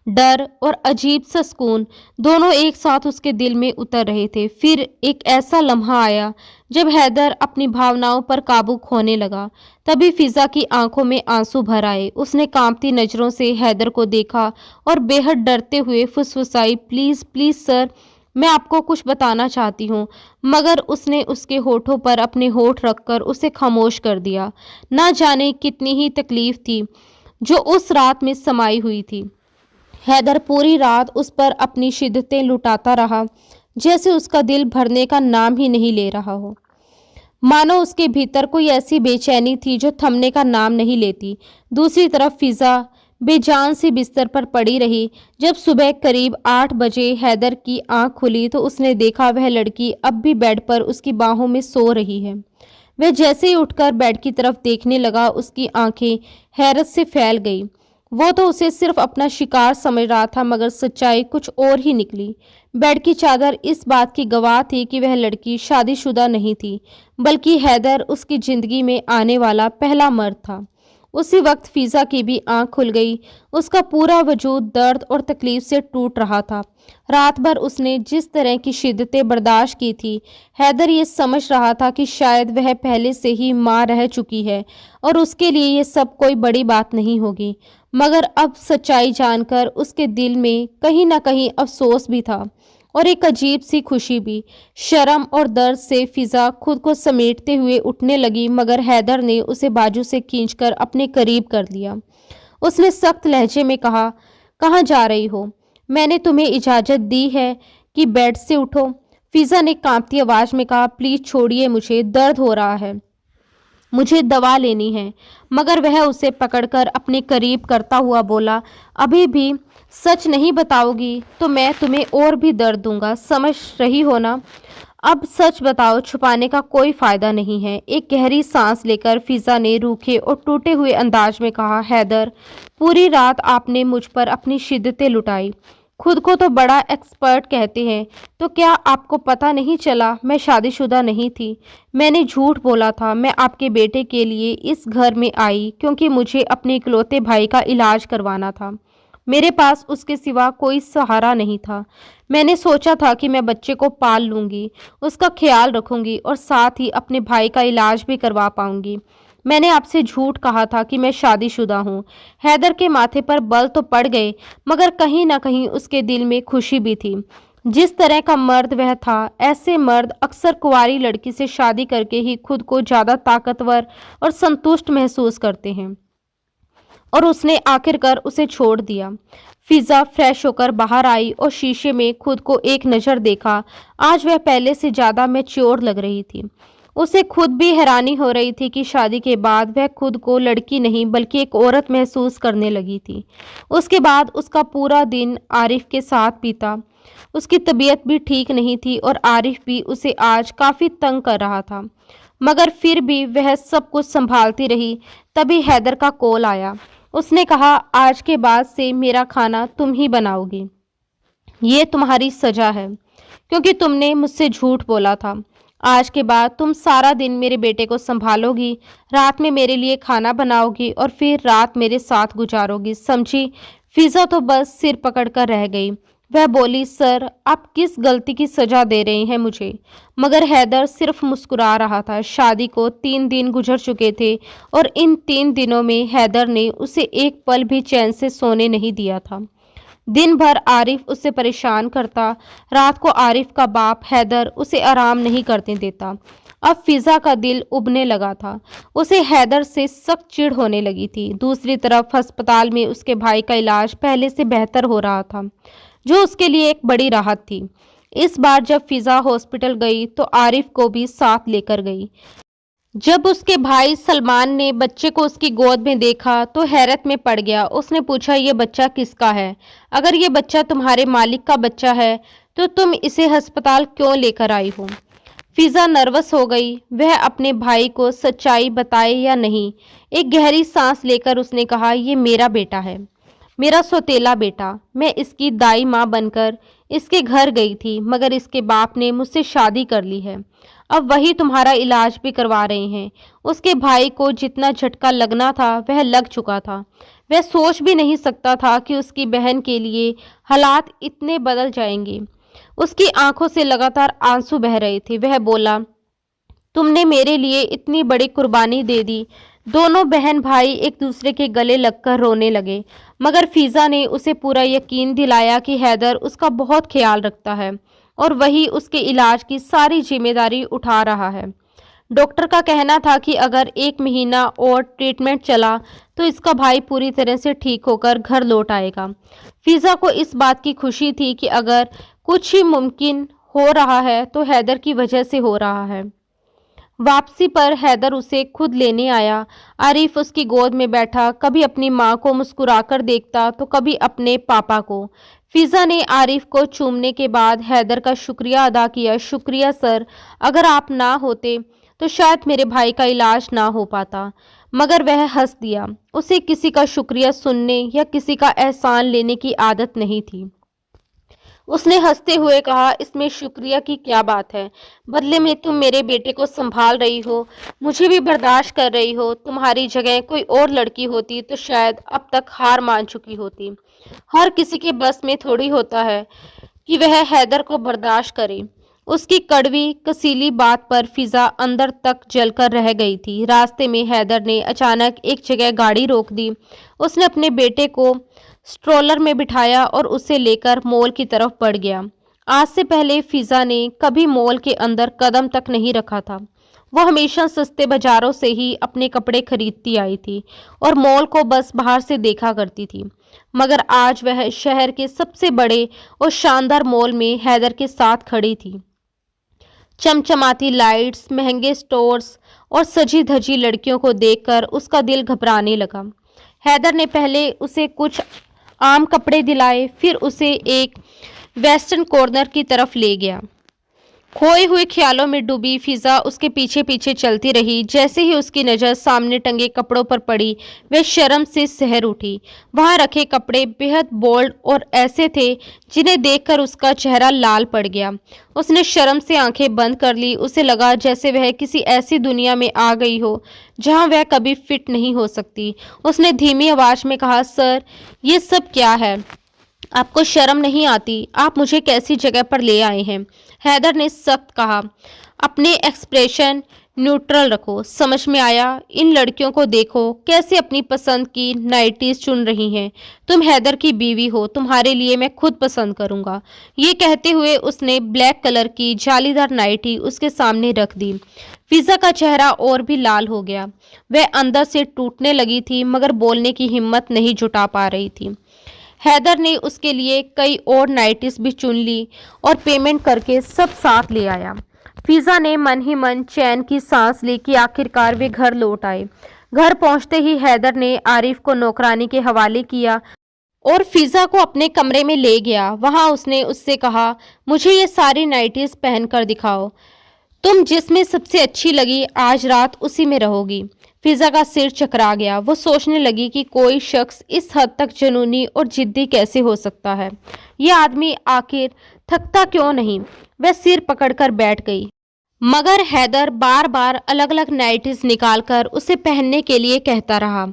डर और अजीब सा सुकून दोनों एक साथ उसके दिल में उतर रहे थे। फिर एक ऐसा लम्हा आया जब हैदर अपनी भावनाओं पर काबू खोने लगा। तभी फिजा की आंखों में आंसू भर आए। उसने कांपती नजरों से हैदर को देखा और बेहद डरते हुए फुसफुसाई, प्लीज प्लीज सर, मैं आपको कुछ बताना चाहती हूँ। मगर उसने उसके होठों पर अपने होठ रखकर उसे खामोश कर दिया। ना जाने कितनी ही तकलीफ थी जो उस रात में समाई हुई थी। हैदर पूरी रात उस पर अपनी शिद्दतें लुटाता रहा, जैसे उसका दिल भरने का नाम ही नहीं ले रहा हो। मानो उसके भीतर कोई ऐसी बेचैनी थी जो थमने का नाम नहीं लेती। दूसरी तरफ फिजा बेजान सी बिस्तर पर पड़ी रही। जब सुबह करीब 8 बजे हैदर की आंख खुली तो उसने देखा वह लड़की अब भी बेड पर उसकी बाहों में सो रही है। वह जैसे ही उठकर बेड की तरफ देखने लगा, उसकी आंखें हैरत से फैल गई। वो तो उसे सिर्फ अपना शिकार समझ रहा था, मगर सच्चाई कुछ और ही निकली। बेड की चादर इस बात की गवाह थी कि वह लड़की शादीशुदा नहीं थी, बल्कि हैदर उसकी जिंदगी में आने वाला पहला मर्द था। उसी वक्त फिजा की भी आंख खुल गई। उसका पूरा वजूद दर्द और तकलीफ से टूट रहा था। रात भर उसने जिस तरह की शिद्दतें बर्दाश्त की थी, हैदर ये समझ रहा था कि शायद वह पहले से ही माँ रह चुकी है और उसके लिए ये सब कोई बड़ी बात नहीं होगी। मगर अब सच्चाई जानकर उसके दिल में कहीं ना कहीं अफसोस भी था और एक अजीब सी खुशी भी। शर्म और दर्द से फिजा खुद को समेटते हुए उठने लगी, मगर हैदर ने उसे बाजू से खींचकर अपने करीब कर लिया। उसने सख्त लहजे में कहा, कहाँ जा रही हो? मैंने तुम्हें इजाज़त दी है कि बेड से उठो। फिजा ने कांपती आवाज में कहा, प्लीज छोड़िए, मुझे दर्द हो रहा है, मुझे दवा लेनी है। मगर वह उसे पकड़कर अपने करीब करता हुआ बोला, अभी भी सच नहीं बताओगी तो मैं तुम्हें और भी दर्द दूंगा, समझ रही हो ना? अब सच बताओ, छुपाने का कोई फायदा नहीं है। एक गहरी सांस लेकर फिजा ने रूखे और टूटे हुए अंदाज में कहा, हैदर, पूरी रात आपने मुझ पर अपनी शिद्दतें लुटाई, खुद को तो बड़ा एक्सपर्ट कहते हैं, तो क्या आपको पता नहीं चला मैं शादीशुदा नहीं थी? मैंने झूठ बोला था। मैं आपके बेटे के लिए इस घर में आई क्योंकि मुझे अपने इकलौते भाई का इलाज करवाना था। मेरे पास उसके सिवा कोई सहारा नहीं था। मैंने सोचा था कि मैं बच्चे को पाल लूंगी, उसका ख्याल रखूंगी और साथ ही अपने भाई का इलाज भी करवा पाऊंगी। मैंने आपसे झूठ कहा था कि मैं शादीशुदा हूँ। हैदर के माथे पर बल तो पड़ गए, मगर कहीं ना कहीं उसके दिल में खुशी भी थी। जिस तरह का मर्द वह था, ऐसे मर्द अक्सर कुंवारी लड़की से शादी करके ही खुद को ज़्यादा ताकतवर और संतुष्ट महसूस करते हैं। और उसने आखिरकार उसे छोड़ दिया। फिजा फ्रेश होकर बाहर आई और शीशे में खुद को एक नज़र देखा। आज वह पहले से ज़्यादा मैच्योर लग रही थी। उसे खुद भी हैरानी हो रही थी कि शादी के बाद वह खुद को लड़की नहीं बल्कि एक औरत महसूस करने लगी थी। उसके बाद उसका पूरा दिन आरिफ के साथ बीता। उसकी तबीयत भी ठीक नहीं थी और आरिफ भी उसे आज काफ़ी तंग कर रहा था, मगर फिर भी वह सब कुछ संभालती रही। तभी हैदर का कॉल आया। उसने कहा, आज के बाद से मेरा खाना तुम ही बनाओगी। ये तुम्हारी सजा है क्योंकि तुमने मुझसे झूठ बोला था। आज के बाद तुम सारा दिन मेरे बेटे को संभालोगी, रात में मेरे लिए खाना बनाओगी और फिर रात मेरे साथ गुजारोगी, समझी? फिजा तो बस सिर पकड़कर रह गई। वह बोली, सर, आप किस गलती की सजा दे रहे हैं मुझे? मगर हैदर सिर्फ मुस्कुरा रहा था। शादी को 3 दिन गुजर चुके थे और इन 3 दिनों में हैदर ने उसे एक पल भी चैन से सोने नहीं दिया था। दिन भर आरिफ उसे परेशान करता। रात को आरिफ का बाप हैदर उसे आराम नहीं करने देता। अब फिजा का दिल उबने लगा था। उसे हैदर से सख्त चिढ़ होने लगी थी। दूसरी तरफ अस्पताल में उसके भाई का इलाज पहले से बेहतर हो रहा था, जो उसके लिए एक बड़ी राहत थी। इस बार जब फिजा हॉस्पिटल गई तो आरिफ को भी साथ लेकर गई। जब उसके भाई सलमान ने बच्चे को उसकी गोद में देखा तो हैरत में पड़ गया। उसने पूछा, ये बच्चा किसका है? अगर ये बच्चा तुम्हारे मालिक का बच्चा है तो तुम इसे अस्पताल क्यों लेकर आई हो? फिजा नर्वस हो गई। वह अपने भाई को सच्चाई बताए या नहीं। एक गहरी सांस लेकर उसने कहा, ये मेरा बेटा है, मेरा सौतेला बेटा। मैं इसकी दाई माँ बनकर इसके घर गई थी, मगर इसके बाप ने मुझसे शादी कर ली है। अब वही तुम्हारा इलाज भी करवा रहे हैं। उसके भाई को जितना झटका लगना था वह लग चुका था। वह सोच भी नहीं सकता था कि उसकी बहन के लिए हालात इतने बदल जाएंगे। उसकी आंखों से लगातार आंसू बह रहे थे। वह बोला, तुमने मेरे लिए इतनी बड़ी कुर्बानी दे दी। दोनों बहन भाई एक दूसरे के गले लगकर रोने लगे, मगर फिजा ने उसे पूरा यकीन दिलाया कि हैदर उसका बहुत ख्याल रखता है और वही उसके इलाज की सारी जिम्मेदारी उठा रहा है। डॉक्टर का कहना था कि अगर 1 महीना और ट्रीटमेंट चला तो इसका भाई पूरी तरह से ठीक होकर घर लौट आएगा। फिजा को इस बात की खुशी थी कि अगर कुछ ही मुमकिन हो रहा है तो हैदर की वजह से हो रहा है। वापसी पर हैदर उसे खुद लेने आया। आरिफ उसकी गोद में बैठा, कभी अपनी माँ को मुस्कुराकर देखता तो कभी अपने पापा को। फिजा ने आरिफ को चूमने के बाद हैदर का शुक्रिया अदा किया। शुक्रिया सर, अगर आप ना होते तो शायद मेरे भाई का इलाज ना हो पाता। मगर वह हंस दिया। उसे किसी का शुक्रिया सुनने या किसी का एहसान लेने की आदत नहीं थी। उसने हंसते हुए कहा, इसमें शुक्रिया की क्या बात है। बदले में तुम मेरे बेटे को संभाल रही हो, मुझे भी बर्दाश्त कर रही हो। तुम्हारी जगह कोई और लड़की होती तो शायद अब तक हार मान चुकी होती। हर किसी के बस में थोड़ी होता है कि वह हैदर को बर्दाश्त करे। उसकी कड़वी कसीली बात पर फिजा अंदर तक जलकर रह गई थी। रास्ते में हैदर ने अचानक एक जगह गाड़ी रोक दी। उसने अपने बेटे को स्ट्रोलर में बिठाया और उसे लेकर मॉल की तरफ बढ़ गया। आज से पहले फिजा ने कभी मॉल के अंदर कदम तक नहीं रखा था। वो हमेशा सस्ते बाजारों से ही अपने कपड़े खरीदती आई थी और मॉल को बस बाहर से देखा करती थी। मगर आज वह शहर के सबसे बड़े और शानदार मॉल में हैदर के साथ खड़ी थी। चमचमाती लाइट्स, महंगे स्टोर्स और सजी धजी लड़कियों को देखकर उसका दिल घबराने लगा। हैदर ने पहले उसे कुछ आम कपड़े दिलाए, फिर उसे एक वेस्टर्न कॉर्नर की तरफ ले गया। खोए हुए ख्यालों में डूबी फिजा उसके पीछे पीछे चलती रही। जैसे ही उसकी नज़र सामने टंगे कपड़ों पर पड़ी, वह शर्म से सहर उठी। वहां रखे कपड़े बेहद बोल्ड और ऐसे थे जिन्हें देखकर उसका चेहरा लाल पड़ गया। उसने शर्म से आंखें बंद कर ली। उसे लगा जैसे वह किसी ऐसी दुनिया में आ गई हो जहां वह कभी फिट नहीं हो सकती। उसने धीमी आवाज में कहा, सर, ये सब क्या है? आपको शर्म नहीं आती? आप मुझे कैसी जगह पर ले आए हैं? हैदर ने सख्त कहा। अपने एक्सप्रेशन न्यूट्रल रखो। समझ में आया? इन लड़कियों को देखो कैसे अपनी पसंद की नाइटीज चुन रही हैं। तुम हैदर की बीवी हो, तुम्हारे लिए मैं खुद पसंद करूंगा। ये कहते हुए उसने ब्लैक कलर की जालीदार नाइटी उसके सामने रख दी। फिजा का चेहरा और भी लाल हो गया। वह अंदर से टूटने लगी थी मगर बोलने की हिम्मत नहीं जुटा पा रही थी। हैदर ने उसके लिए कई और नाइटीज भी चुन ली और पेमेंट करके सब साथ ले आया। फिजा ने मन ही मन चैन की सांस ली कि आखिरकार वे घर लौट आए। घर पहुंचते ही हैदर ने आरिफ को नौकरानी के हवाले किया और फिजा को अपने कमरे में ले गया। वहां उसने उससे कहा, मुझे ये सारी नाइटीज पहन कर दिखाओ। तुम जिसमें सबसे अच्छी लगी आज रात उसी में रहोगी। फिजा का सिर चकरा गया। वो सोचने लगी कि कोई शख्स इस हद तक जुनूनी और जिद्दी कैसे हो सकता है। ये आदमी आखिर थकता क्यों नहीं? वह सिर पकड़कर बैठ गई। मगर हैदर बार बार अलग अलग नाइटीज निकालकर उसे पहनने के लिए कहता रहा।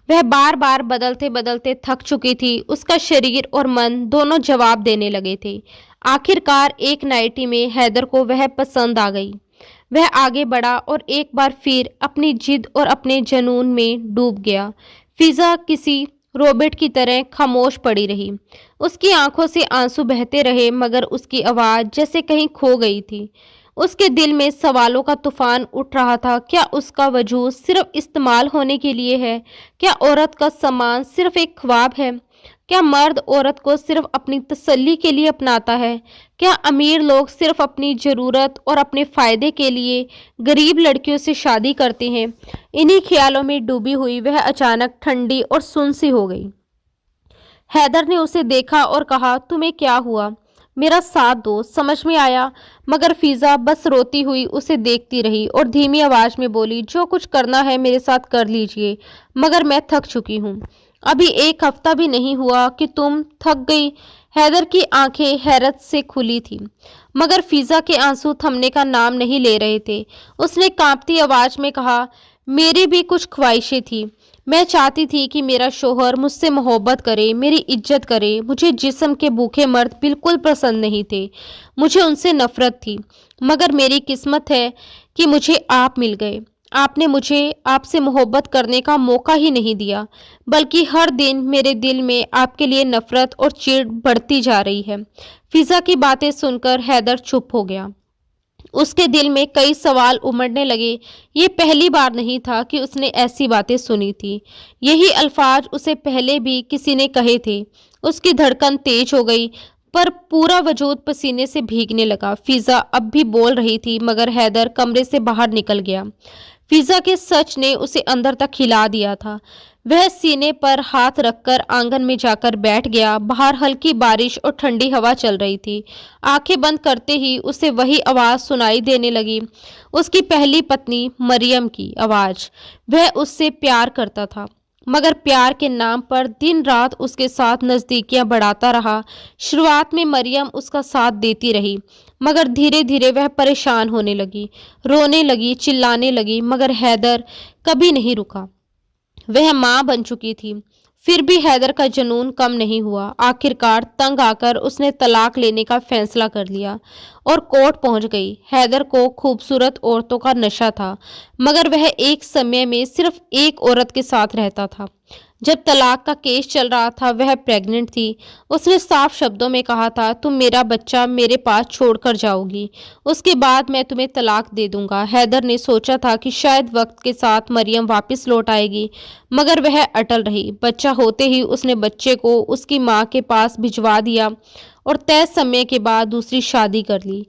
वह बार बार बदलते बदलते थक चुकी थी। उसका शरीर और मन दोनों जवाब देने लगे थे। आखिरकार एक नाइटी में हैदर को वह पसंद आ गई। वह आगे बढ़ा और एक बार फिर अपनी जिद और अपने जुनून में डूब गया। फिजा किसी रोबोट की तरह खामोश पड़ी रही। उसकी आंखों से आंसू बहते रहे मगर उसकी आवाज़ जैसे कहीं खो गई थी। उसके दिल में सवालों का तूफान उठ रहा था। क्या उसका वजूद सिर्फ इस्तेमाल होने के लिए है? क्या औरत का सम्मान सिर्फ एक ख्वाब है? क्या मर्द औरत को सिर्फ अपनी तसल्ली के लिए अपनाता है? क्या अमीर लोग सिर्फ अपनी ज़रूरत और अपने फ़ायदे के लिए गरीब लड़कियों से शादी करते हैं? इन्हीं ख्यालों में डूबी हुई वह अचानक ठंडी और सुन्न सी हो गई। हैदर ने उसे देखा और कहा, तुम्हें क्या हुआ? मेरा साथ दो। समझ में आया? मगर फिजा बस रोती हुई उसे देखती रही और धीमी आवाज में बोली, जो कुछ करना है मेरे साथ कर लीजिए, मगर मैं थक चुकी हूँ। अभी एक हफ्ता भी नहीं हुआ कि तुम थक गई। हैदर की आंखें हैरत से खुली थी मगर फिजा के आंसू थमने का नाम नहीं ले रहे थे। उसने कांपती आवाज में कहा, मेरी भी कुछ ख्वाहिशें थी। मैं चाहती थी कि मेरा शोहर मुझसे मोहब्बत करे, मेरी इज्जत करे। मुझे जिस्म के भूखे मर्द बिल्कुल पसंद नहीं थे। मुझे उनसे नफरत थी। मगर मेरी किस्मत है कि मुझे आप मिल गए। आपने मुझे आपसे मोहब्बत करने का मौका ही नहीं दिया, बल्कि हर दिन मेरे दिल में आपके लिए नफरत और चिढ़ बढ़ती जा रही है। फिजा की बातें सुनकर हैदर चुप हो गया। उसके दिल में कई सवाल उमड़ने लगे। ये पहली बार नहीं था कि उसने ऐसी बातें सुनी थी। यही अल्फाज उसे पहले भी किसी ने कहे थे। उसकी धड़कन तेज हो गई पर पूरा वजूद पसीने से भीगने लगा। फिजा अब भी बोल रही थी मगर हैदर कमरे से बाहर निकल गया। फिजा के सच ने उसे अंदर तक हिला दिया था। वह सीने पर हाथ रखकर आंगन में जाकर बैठ गया। बाहर हल्की बारिश और ठंडी हवा चल रही थी। आंखें बंद करते ही उसे वही आवाज़ सुनाई देने लगी, उसकी पहली पत्नी मरियम की आवाज़। वह उससे प्यार करता था। मगर प्यार के नाम पर दिन रात उसके साथ नज़दीकियां बढ़ाता रहा। शुरुआत में मरियम उसका साथ देती रही, मगर धीरे धीरे वह परेशान होने लगी, रोने लगी, चिल्लाने लगी, मगर हैदर कभी नहीं रुका। वह माँ बन चुकी थी। फिर भी हैदर का जुनून कम नहीं हुआ। आखिरकार तंग आकर उसने तलाक लेने का फैसला कर लिया और कोर्ट पहुंच गई। हैदर को खूबसूरत औरतों का नशा था, मगर वह एक समय में सिर्फ एक औरत के साथ रहता था। जब तलाक का केस चल रहा था, वह प्रेग्नेंट थी। उसने साफ शब्दों में कहा था, तुम मेरा बच्चा मेरे पास छोड़कर जाओगी, उसके बाद मैं तुम्हें तलाक दे दूंगा। हैदर ने सोचा था कि शायद वक्त के साथ मरियम वापस लौट आएगी, मगर वह अटल रही। बच्चा होते ही उसने बच्चे को उसकी माँ के पास भिजवा दिया और तय समय के बाद दूसरी शादी कर ली।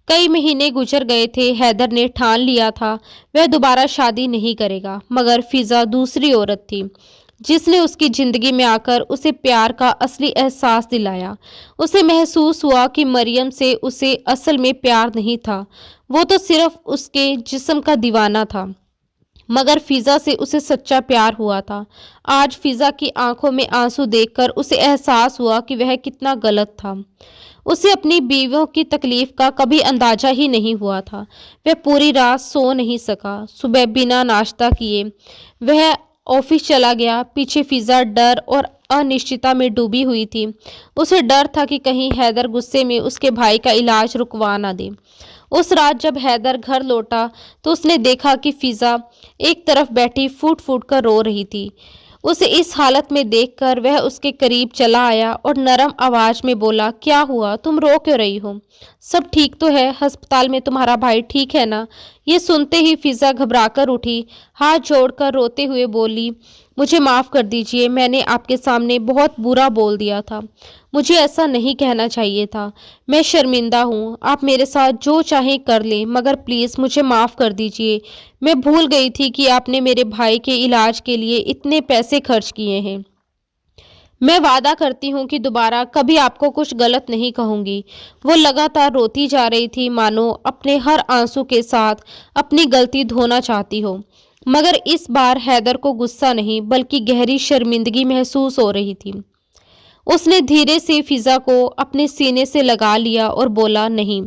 कई महीने गुजर गए थे। हैदर ने ठान लिया था वह दोबारा शादी नहीं करेगा, मगर फिजा दूसरी औरत थी जिसने उसकी जिंदगी में आकर उसे प्यार का असली एहसास दिलाया। उसे महसूस हुआ कि मरियम से उसे असल में प्यार नहीं था, वो तो सिर्फ उसके जिस्म का दीवाना था। मगर फिजा से उसे सच्चा प्यार हुआ था। आज फिजा की आंखों में आंसू देखकर उसे एहसास हुआ कि वह कितना गलत था। उसे अपनी बीवियों की तकलीफ का कभी अंदाजा ही नहीं हुआ था। वह पूरी रात सो नहीं सका। सुबह बिना नाश्ता किए वह ऑफिस चला गया। पीछे फिजा डर और अनिश्चितता में डूबी हुई थी। उसे डर था कि कहीं हैदर गुस्से में उसके भाई का इलाज रुकवा ना दे। उस रात जब हैदर घर लौटा तो उसने देखा कि फिजा एक तरफ बैठी फूट फूट कर रो रही थी। उसे इस हालत में देखकर वह उसके करीब चला आया और नरम आवाज में बोला, क्या हुआ, तुम रो क्यों रही हो? सब ठीक तो है? अस्पताल में तुम्हारा भाई ठीक है ना? ये सुनते ही फिजा घबराकर उठी, हाथ जोड़कर रोते हुए बोली, मुझे माफ़ कर दीजिए, मैंने आपके सामने बहुत बुरा बोल दिया था। मुझे ऐसा नहीं कहना चाहिए था। मैं शर्मिंदा हूँ। आप मेरे साथ जो चाहें कर लें, मगर प्लीज़ मुझे माफ़ कर दीजिए। मैं भूल गई थी कि आपने मेरे भाई के इलाज के लिए इतने पैसे खर्च किए हैं। मैं वादा करती हूँ कि दोबारा कभी आपको कुछ गलत नहीं कहूँगी। वो लगातार रोती जा रही थी, मानो अपने हर आंसू के साथ अपनी गलती धोना चाहती हो। मगर इस बार हैदर को गुस्सा नहीं, बल्कि गहरी शर्मिंदगी महसूस हो रही थी। उसने धीरे से फिजा को अपने सीने से लगा लिया और बोला, नहीं,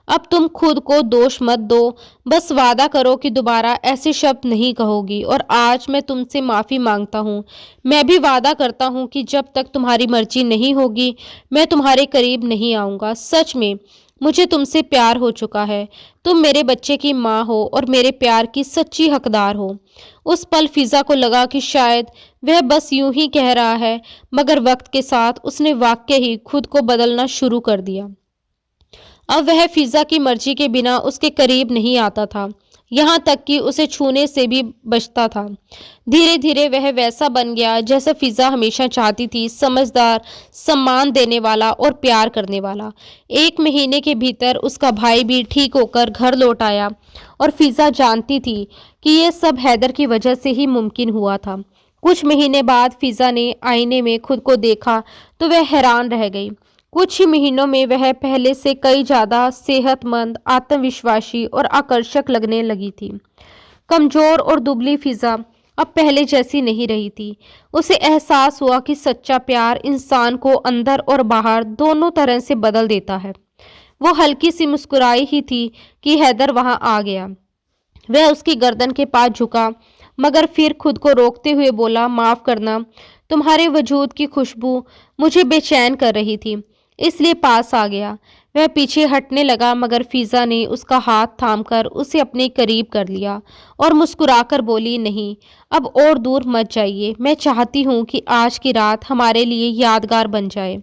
अब तुम खुद को दोष मत दो। बस वादा करो कि दोबारा ऐसे शब्द नहीं कहोगी, और आज मैं तुमसे माफ़ी मांगता हूँ। मैं भी वादा करता हूँ कि जब तक तुम्हारी मर्जी नहीं होगी, मैं तुम्हारे करीब नहीं आऊँगा। सच में मुझे तुमसे प्यार हो चुका है। तुम मेरे बच्चे की माँ हो और मेरे प्यार की सच्ची हकदार हो। उस पल फिजा को लगा कि शायद वह बस यूं ही कह रहा है, मगर वक्त के साथ उसने वाकई ही खुद को बदलना शुरू कर दिया। अब वह फिजा की मर्जी के बिना उसके करीब नहीं आता था, यहाँ तक कि उसे छूने से भी बचता था। धीरे धीरे वह वैसा बन गया जैसे फिजा हमेशा चाहती थी, समझदार, सम्मान देने वाला और प्यार करने वाला। एक महीने के भीतर उसका भाई भी ठीक होकर घर लौट आया, और फिजा जानती थी कि ये सब हैदर की वजह से ही मुमकिन हुआ था। कुछ महीने बाद फिजा ने आईने में खुद को देखा तो वह हैरान रह गई। कुछ ही महीनों में वह पहले से कई ज़्यादा सेहतमंद, आत्मविश्वासी और आकर्षक लगने लगी थी। कमज़ोर और दुबली फिजा अब पहले जैसी नहीं रही थी। उसे एहसास हुआ कि सच्चा प्यार इंसान को अंदर और बाहर दोनों तरह से बदल देता है। वो हल्की सी मुस्कुराई ही थी कि हैदर वहां आ गया। वह उसकी गर्दन के पास झुका, मगर फिर खुद को रोकते हुए बोला, माफ़ करना, तुम्हारे वजूद की खुशबू मुझे बेचैन कर रही थी, इसलिए पास आ गया। वह पीछे हटने लगा, मगर फिजा ने उसका हाथ थामकर उसे अपने करीब कर लिया और मुस्कुराकर बोली, नहीं, अब और दूर मत जाइए। मैं चाहती हूँ कि आज की रात हमारे लिए यादगार बन जाए।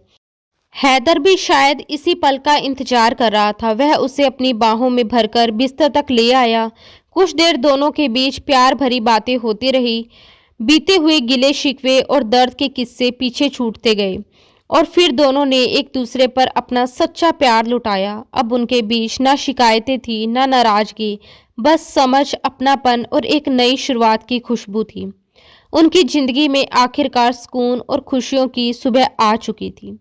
हैदर भी शायद इसी पल का इंतजार कर रहा था। वह उसे अपनी बाहों में भरकर बिस्तर तक ले आया। कुछ देर दोनों के बीच प्यार भरी बातें होती रही। बीते हुए गिले शिकवे और दर्द के किस्से पीछे छूटते गए, और फिर दोनों ने एक दूसरे पर अपना सच्चा प्यार लुटाया। अब उनके बीच ना शिकायतें थी, ना नाराजगी, बस समझ, अपनापन और एक नई शुरुआत की खुशबू थी। उनकी जिंदगी में आखिरकार सुकून और खुशियों की सुबह आ चुकी थी।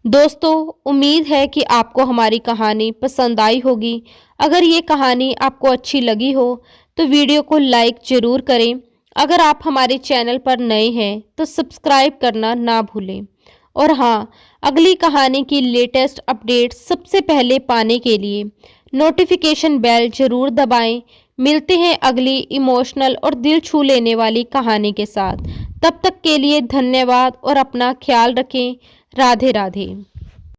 दोस्तों, उम्मीद है कि आपको हमारी कहानी पसंद आई होगी। अगर ये कहानी आपको अच्छी लगी हो तो वीडियो को लाइक ज़रूर करें। अगर आप हमारे चैनल पर नए हैं तो सब्सक्राइब करना ना भूलें। और हाँ, अगली कहानी की लेटेस्ट अपडेट सबसे पहले पाने के लिए नोटिफिकेशन बेल जरूर दबाएं। मिलते हैं अगली इमोशनल और दिल छू लेने वाली कहानी के साथ। तब तक के लिए धन्यवाद और अपना ख्याल रखें। राधे राधे।